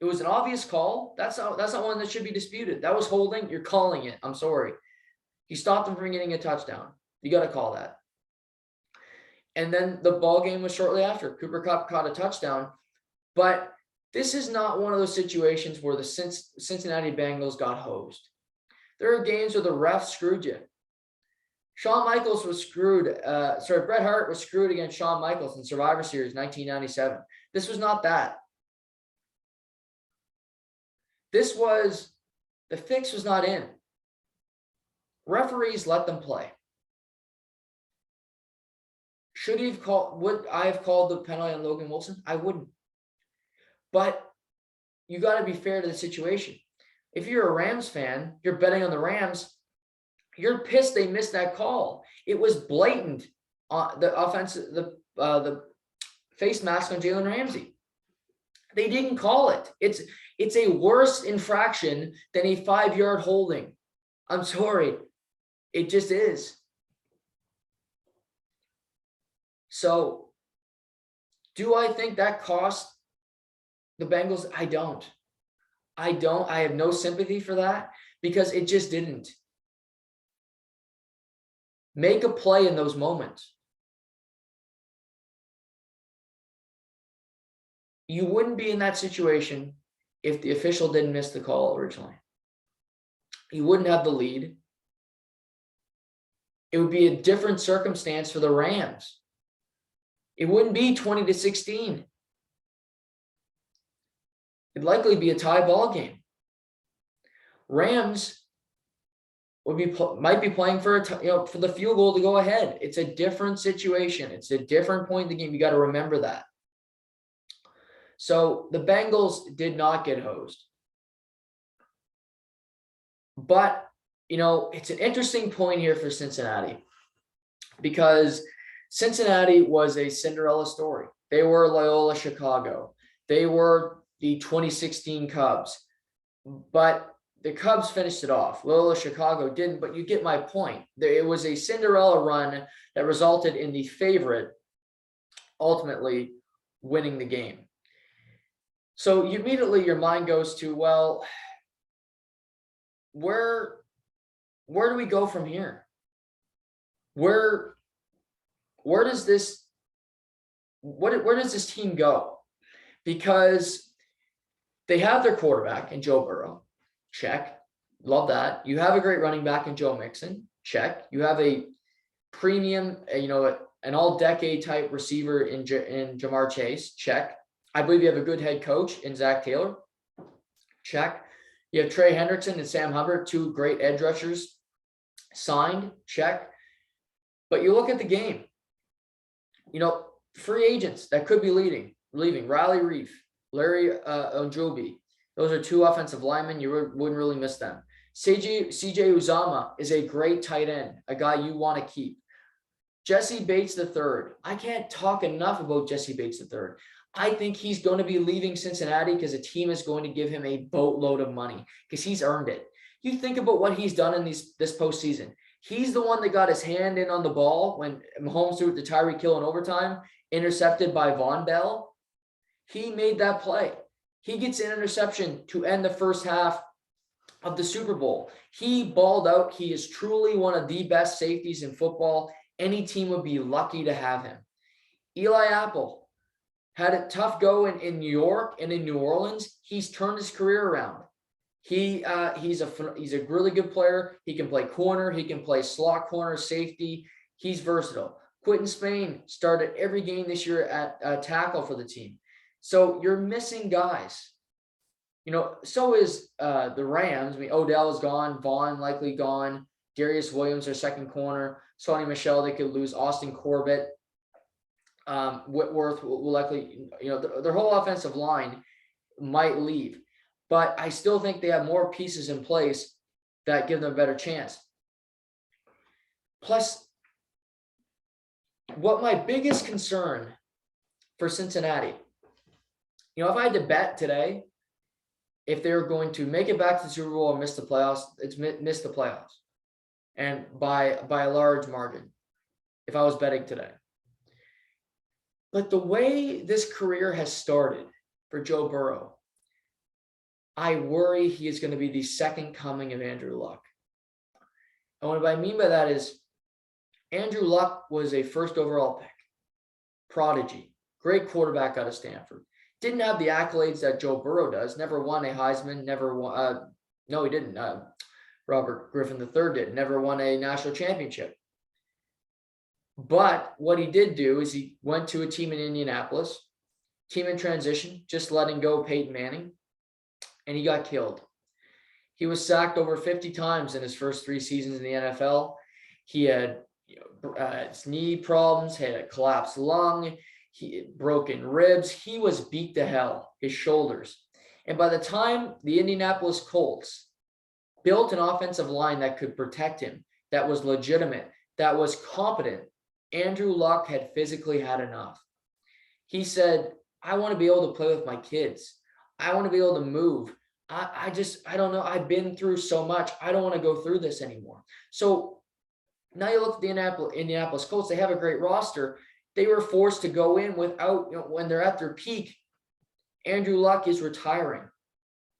It was an obvious call. That's not one that should be disputed. That was holding. You're calling it. I'm sorry. He stopped him from getting a touchdown. You got to call that. And then the ball game was shortly after. Cooper Kupp caught a touchdown. But this is not one of those situations where the Cincinnati Bengals got hosed. There are games where the refs screwed you. Shawn Michaels was screwed. Bret Hart was screwed against Shawn Michaels in Survivor Series 1997. This was not that. This was, the fix was not in. Referees let them play. Should he have called, would I have called the penalty on Logan Wilson? I wouldn't. But you got to be fair to the situation. If you're a Rams fan, you're betting on the Rams, you're pissed they missed that call. It was blatant on the offensive, the face mask on Jalen Ramsey. They didn't call it. It's a worse infraction than a 5-yard holding. I'm sorry. It just is. So, do I think that cost the Bengals? I don't. I have no sympathy for that because it just didn't. Make a play in those moments. You wouldn't be in that situation if the official didn't miss the call originally. You wouldn't have the lead. It would be a different circumstance for the Rams. It wouldn't be 20-16. It'd likely be a tie ball game. Rams might be playing for for the field goal to go ahead. It's a different situation. It's a different point in the game. You got to remember that. So the Bengals did not get hosed. But, it's an interesting point here for Cincinnati because Cincinnati was a Cinderella story. They were Loyola Chicago. They were the 2016 Cubs. But the Cubs finished it off. Loyola Chicago didn't, but you get my point. It was a Cinderella run that resulted in the favorite ultimately winning the game. So immediately your mind goes to, well, where do we go from here? Where does this team go? Because they have their quarterback in Joe Burrow. Check. Love that. You have a great running back in Joe Mixon. Check. You have a premium, an all-decade type receiver in Jamar Chase. Check. I believe you have a good head coach in Zach Taylor. Check. You have Trey Hendrickson and Sam Hubbard, 2 great edge rushers signed. Check. But you look at the game, free agents that could be leaving. Riley Reef, Larry Onjobi. Those are 2 offensive linemen. You wouldn't really miss them. CJ Uzama is a great tight end, a guy you want to keep. Jesse Bates III. I can't talk enough about Jesse Bates III. I think he's going to be leaving Cincinnati because the team is going to give him a boatload of money because he's earned it. You think about what he's done in this postseason. He's the one that got his hand in on the ball when Mahomes threw it to Tyreek Hill in overtime, intercepted by Von Bell. He made that play. He gets an interception to end the first half of the Super Bowl. He balled out. He is truly one of the best safeties in football. Any team would be lucky to have him. Eli Apple had a tough go in New York and in New Orleans. He's turned his career around. He's a really good player. He can play corner. He can play slot corner, safety. He's versatile. Quentin Spain started every game this year at tackle for the team. So you're missing guys. So is the Rams. Odell is gone. Vaughn likely gone. Darius Williams, their second corner. Sonny Michel, they could lose. Austin Corbett. Whitworth will likely, their whole offensive line might leave. But I still think they have more pieces in place that give them a better chance. Plus, what my biggest concern for Cincinnati, if I had to bet today, if they're going to make it back to the Super Bowl or miss the playoffs, it's miss the playoffs. And by a large margin, if I was betting today. But the way this career has started for Joe Burrow, I worry he is going to be the second coming of Andrew Luck. And what I mean by that is Andrew Luck was a first overall pick. prodigy, great quarterback out of Stanford. Didn't have the accolades that Joe Burrow does. Never won a Heisman. Never won. No, he didn't. Robert Griffin III did. Never won a national championship. But what he did do is he went to a team in Indianapolis, team in transition, just letting go Peyton Manning, and he got killed. He was sacked over 50 times in his first 3 seasons in the NFL. He had knee problems, had a collapsed lung, he had broken ribs. He was beat to hell, his shoulders. And by the time the Indianapolis Colts built an offensive line that could protect him, that was legitimate, that was competent, Andrew Luck had physically had enough. He said, I want to be able to play with my kids. I want to be able to move. I don't know. I've been through so much. I don't want to go through this anymore. So now you look at the Indianapolis Colts. They have a great roster. They were forced to go in without, when they're at their peak, Andrew Luck is retiring.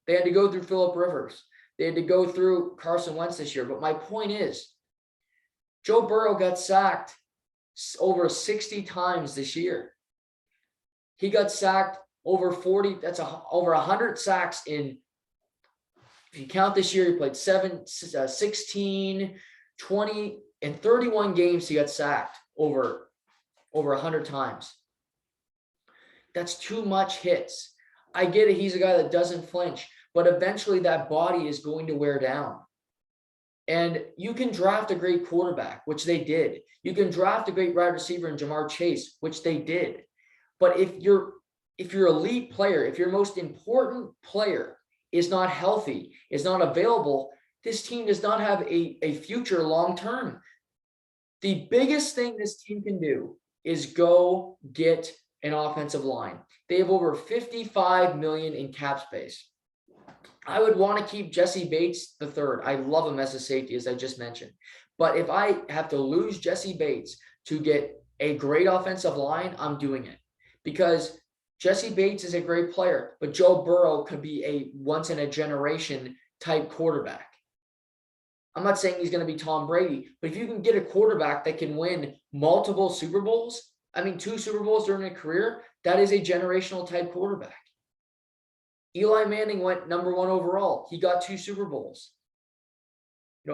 They had to go through Phillip Rivers. They had to go through Carson Wentz this year. But my point is, Joe Burrow got sacked over 60 times this year. He got sacked over 40. That's over 100 sacks in, if you count this year, he played 16, 20, and 31 games. He got sacked over 100 times. That's too much hits. I get it. He's a guy that doesn't flinch, but eventually that body is going to wear down. And you can draft a great quarterback, which they did. You can draft a great wide receiver in Jamar Chase, which they did. But if your elite player, if your most important player is not healthy, is not available, this team does not have a future long-term. The biggest thing this team can do is go get an offensive line. They have over $55 million in cap space. I would want to keep Jesse Bates III. I love him as a safety, as I just mentioned. But if I have to lose Jesse Bates to get a great offensive line, I'm doing it. Because Jesse Bates is a great player, but Joe Burrow could be a once-in-a-generation type quarterback. I'm not saying he's going to be Tom Brady, but if you can get a quarterback that can win multiple Super Bowls, 2 Super Bowls during a career, that is a generational type quarterback. Eli Manning went number 1 overall. He got 2 Super Bowls.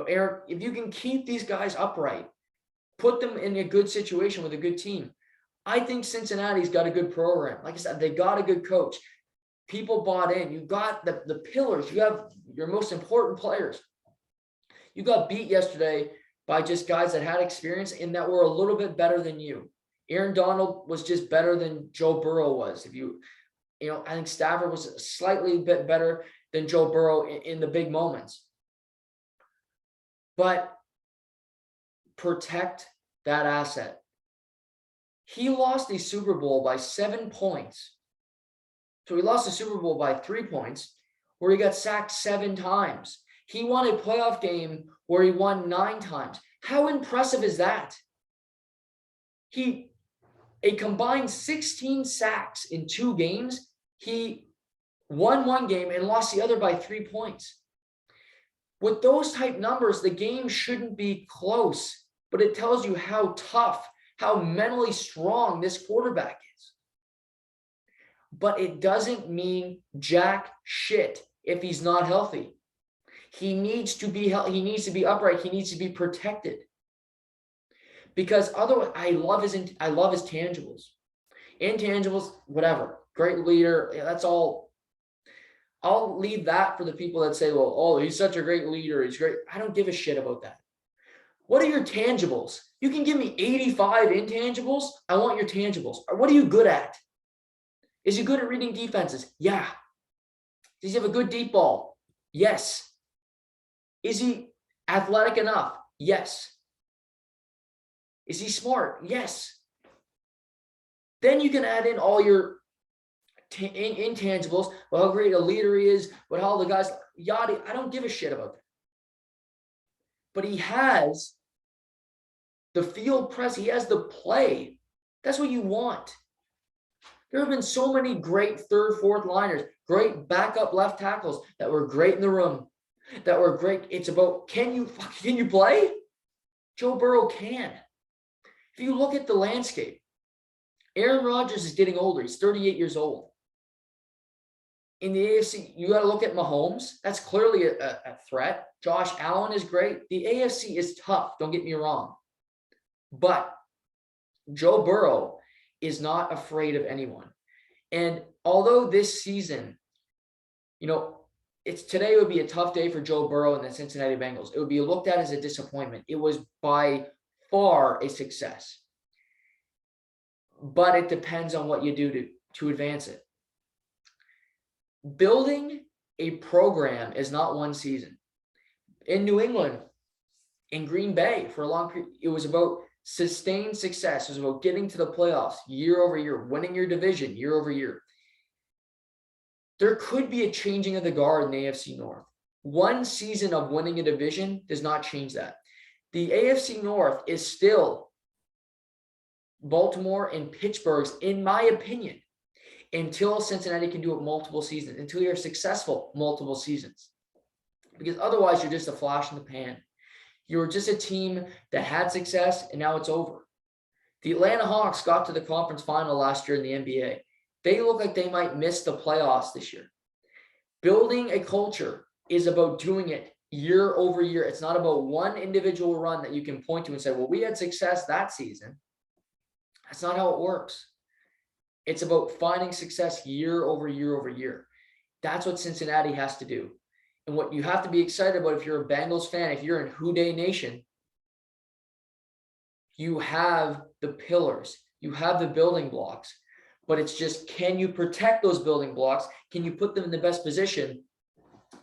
Aaron, if you can keep these guys upright, put them in a good situation with a good team, I think Cincinnati's got a good program. Like I said, they got a good coach. People bought in. You got the pillars. You have your most important players. You got beat yesterday by just guys that had experience and that were a little bit better than you. Aaron Donald was just better than Joe Burrow was. I think Stafford was slightly bit better than Joe Burrow in the big moments. But protect that asset. He lost the Super Bowl by 7 points. So he lost the Super Bowl by 3 points, where he got sacked 7 times. He won a playoff game where he won 9 times. How impressive is that? A combined 16 sacks in 2 games. He won 1 game and lost the other by 3 points. With those type numbers, the game shouldn't be close, but it tells you how tough, how mentally strong this quarterback is. But it doesn't mean jack shit if he's not healthy. He needs to be healthy. He needs to be upright. He needs to be protected. Because otherwise, I love his tangibles. Intangibles, whatever. Great leader. That's all. I'll leave that for the people that say, well, oh, he's such a great leader. He's great. I don't give a shit about that. What are your tangibles? You can give me 85 intangibles. I want your tangibles. What are you good at? Is he good at reading defenses? Yeah. Does he have a good deep ball? Yes. Is he athletic enough? Yes. Is he smart? Yes. Then you can add in all your intangibles, how great a leader he is, what all the guys, yada. I don't give a shit about that. But he has the field press. He has the play. That's what you want. There have been so many great 3rd, 4th liners, great backup left tackles that were great in the room, that were great. It's about, can you play? Joe Burrow can. If you look at the landscape, Aaron Rodgers is getting older. He's 38 years old. In the AFC, you got to look at Mahomes. That's clearly a threat. Josh Allen is great. The AFC is tough. Don't get me wrong. But Joe Burrow is not afraid of anyone. And although this season, today would be a tough day for Joe Burrow and the Cincinnati Bengals. It would be looked at as a disappointment. It was by far a success. But it depends on what you do to advance it. Building a program is not one season. In New England, in Green Bay, for a long period, it was about sustained success. It was about getting to the playoffs year over year, winning your division year over year. There could be a changing of the guard in the AFC North. One season of winning a division does not change that. The AFC North is still Baltimore and Pittsburgh's, in my opinion, until Cincinnati can do it multiple seasons, until you're successful multiple seasons. Because otherwise, you're just a flash in the pan. You're just a team that had success, and now it's over. The Atlanta Hawks got to the conference final last year in the NBA. They look like they might miss the playoffs this year. Building a culture is about doing it year over year. It's not about one individual run that you can point to and say, well, we had success that season. That's not how it works. It's about finding success year over year over year. That's what Cincinnati has to do. And what you have to be excited about if you're a Bengals fan, if you're in Who Dey Nation, you have the pillars, you have the building blocks, but it's just, can you protect those building blocks? Can you put them in the best position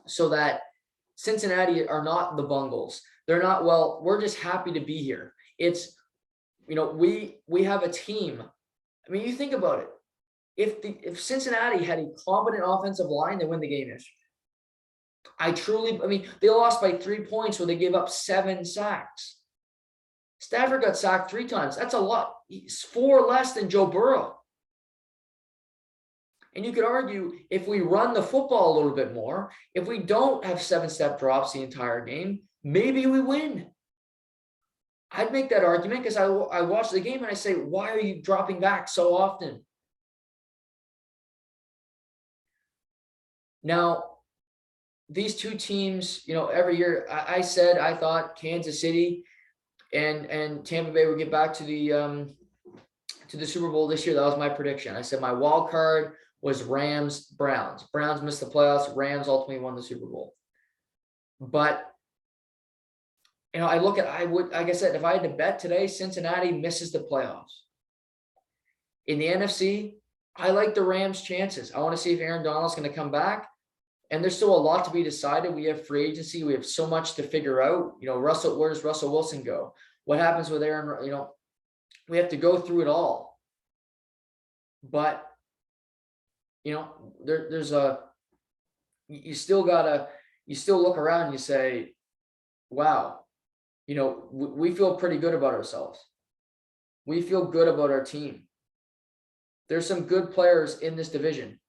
so that Cincinnati are not the Bungles? They're not, well, we're just happy to be here. It's, we have a team. I mean, you think about it. If Cincinnati had a competent offensive line, they win the game yesterday. They lost by 3 points where they gave up 7 sacks. Stafford got sacked 3 times. That's a lot. He's 4 less than Joe Burrow. And you could argue if we run the football a little bit more, if we don't have 7-step drops the entire game, maybe we win. I'd make that argument because I watch the game and I say, why are you dropping back so often? Now, these two teams, every year I said I thought Kansas City and Tampa Bay would get back to the Super Bowl this year. That was my prediction. I said my wild card was Rams, Browns. Browns missed the playoffs. Rams ultimately won the Super Bowl. But like I said, if I had to bet today, Cincinnati misses the playoffs. In the NFC, I like the Rams' chances. I want to see if Aaron Donald's going to come back. And there's still a lot to be decided. We have free agency. We have so much to figure out. Where does Russell Wilson go? What happens with Aaron? We have to go through it all. But, there's you still look around and you say, wow, we feel pretty good about ourselves. We feel good about our team. There's some good players in this division.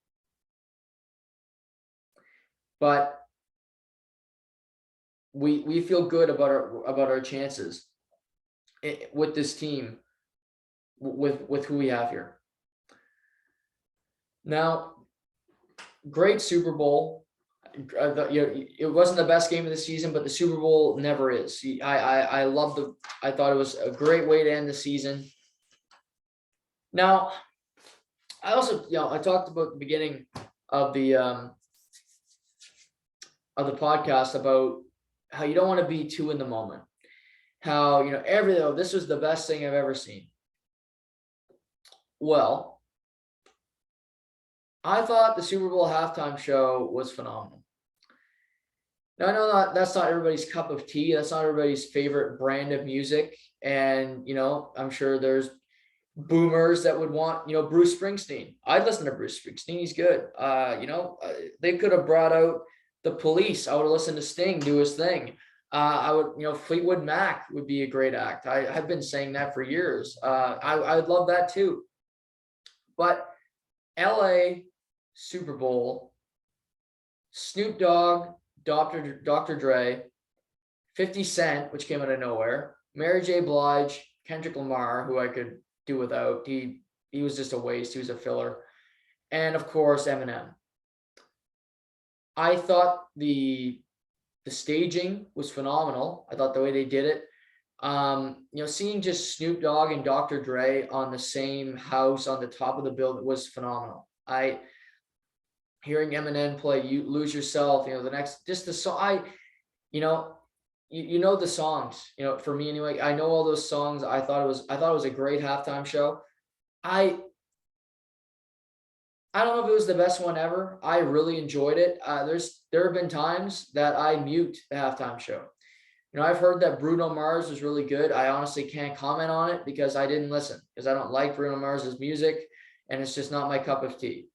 But we feel good about our chances with this team, with who we have here. Now, great Super Bowl. It wasn't the best game of the season, but the Super Bowl never is. I thought it was a great way to end the season. Now, I also, I talked about the beginning of the podcast about how you don't want to be too in the moment. How, this was the best thing I've ever seen. Well, I thought the Super Bowl halftime show was phenomenal. Now, I know that's not everybody's cup of tea. That's not everybody's favorite brand of music. And, I'm sure there's boomers that would want, Bruce Springsteen. I'd listen to Bruce Springsteen. He's good. They could have brought out the Police. I would have listened to Sting do his thing. Fleetwood Mac would be a great act. I've been saying that for years. I would love that too. But LA Super Bowl, Snoop Dogg, Dr. Dre, 50 Cent, which came out of nowhere, Mary J. Blige, Kendrick Lamar, who I could do without. He he was just a waste. He was a filler. And of course, Eminem. I thought the staging was phenomenal. I thought the way they did it. Seeing just Snoop Dogg and Dr. Dre on the same house on the top of the building was phenomenal. Hearing Eminem play "You Lose Yourself," the next, just the song. The songs. For me anyway, I know all those songs. I thought it was a great halftime show. I don't know if it was the best one ever. I really enjoyed it. There have been times that I mute the halftime show. I've heard that Bruno Mars was really good. I honestly can't comment on it because I didn't listen, because I don't like Bruno Mars's music, and it's just not my cup of tea.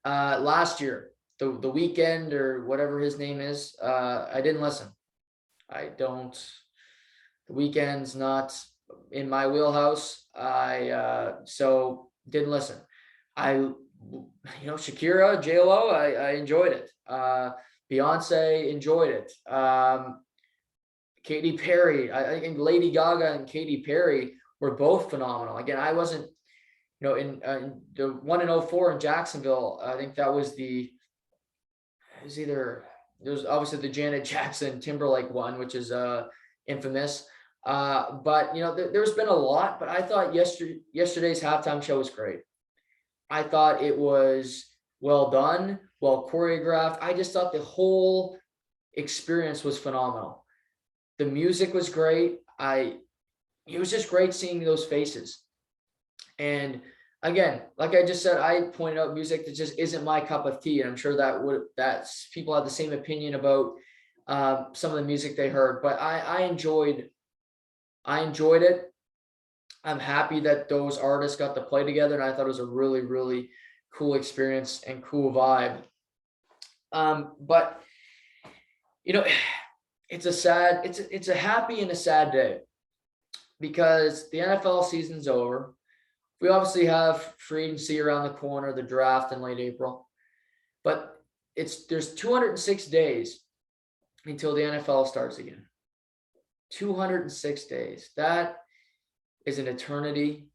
Last year, the Weeknd or whatever his name is, I didn't listen. The Weeknd's not in my wheelhouse. So didn't listen. Shakira, J-Lo, I enjoyed it. Beyonce, enjoyed it. Katy Perry, I think Lady Gaga and Katy Perry were both phenomenal. Again, I wasn't, in the 1 in 04 in Jacksonville, I think that was there's obviously the Janet Jackson Timberlake one, which is infamous. But there's been a lot, but I thought yesterday's halftime show was great. I thought it was well done, well choreographed. I just thought the whole experience was phenomenal. The music was great. It was just great seeing those faces. And again, like I just said, I pointed out music that just isn't my cup of tea. And I'm sure that people have the same opinion about some of the music they heard, but I enjoyed it. I'm happy that those artists got to play together, and I thought it was a really, really cool experience and cool vibe. But it's a happy and a sad day, because the NFL season's over. We obviously have free agency around the corner, the draft in late April, but there's 206 days until the NFL starts again. 206 days. That is an eternity.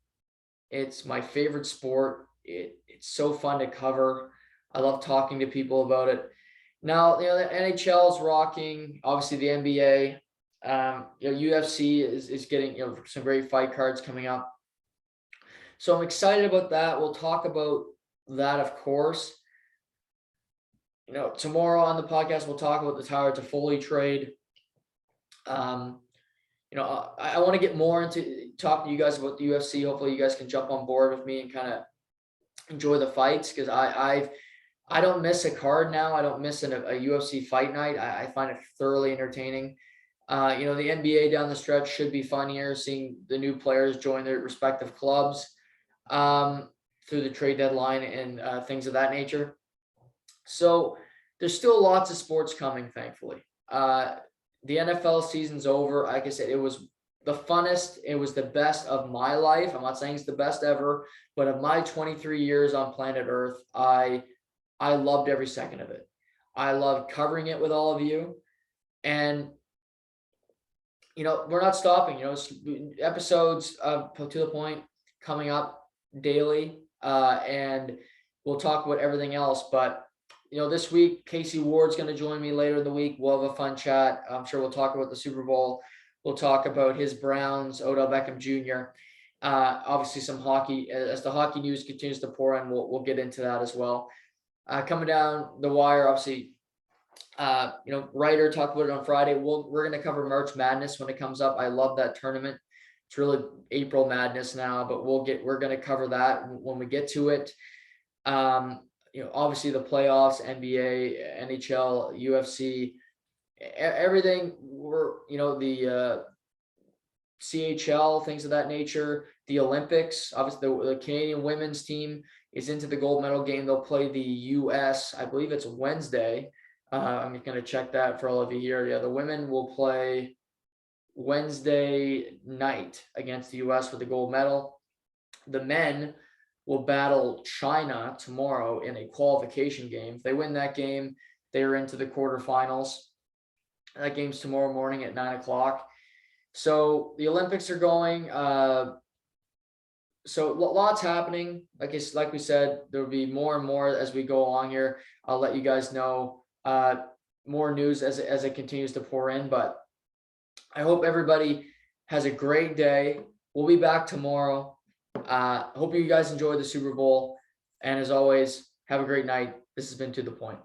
It's my favorite sport. It's so fun to cover. I love talking to people about it. Now, the NHL is rocking. Obviously, the NBA. UFC is getting some great fight cards coming up. So I'm excited about that. We'll talk about that, of course. Tomorrow on the podcast, we'll talk about the Tyler Toffoli trade. I want to get more into talking to you guys about the UFC. Hopefully you guys can jump on board with me and kind of enjoy the fights, because I don't miss a card now. I don't miss a UFC fight night. I find it thoroughly entertaining. The NBA down the stretch should be fun here, seeing the new players join their respective clubs through the trade deadline and things of that nature. So there's still lots of sports coming, thankfully. The NFL season's over. Like I said, it was the funnest. It was the best of my life. I'm not saying it's the best ever, but of my 23 years on planet Earth, I loved every second of it. I loved covering it with all of you. And, we're not stopping. Episodes To the Point coming up daily. And we'll talk about everything else. But this week, Casey Ward's going to join me later in the week. We'll have a fun chat. I'm sure we'll talk about the Super Bowl. We'll talk about his Browns, Odell Beckham Jr. Obviously, some hockey. As the hockey news continues to pour in, we'll get into that as well. Coming down the wire, obviously, Ryder talked about it on Friday. We're going to cover March Madness when it comes up. I love that tournament. It's really April Madness now, but we're going to cover that when we get to it. Obviously the playoffs, NBA, NHL, UFC, everything. The CHL, things of that nature, the Olympics. Obviously the Canadian women's team is into the gold medal game. They'll play the US, I believe it's Wednesday. I'm going to check that for all of you here. Yeah, the women will play Wednesday night against the US with the gold medal. The men will battle China tomorrow in a qualification game. If they win that game, they are into the quarterfinals. That game's tomorrow morning at 9 o'clock. So the Olympics are going. So lots happening. Like we said, there will be more and more as we go along here. I'll let you guys know more news as it continues to pour in. But I hope everybody has a great day. We'll be back tomorrow. Hope you guys enjoy the Super Bowl. And as always, have a great night. This has been To The Point.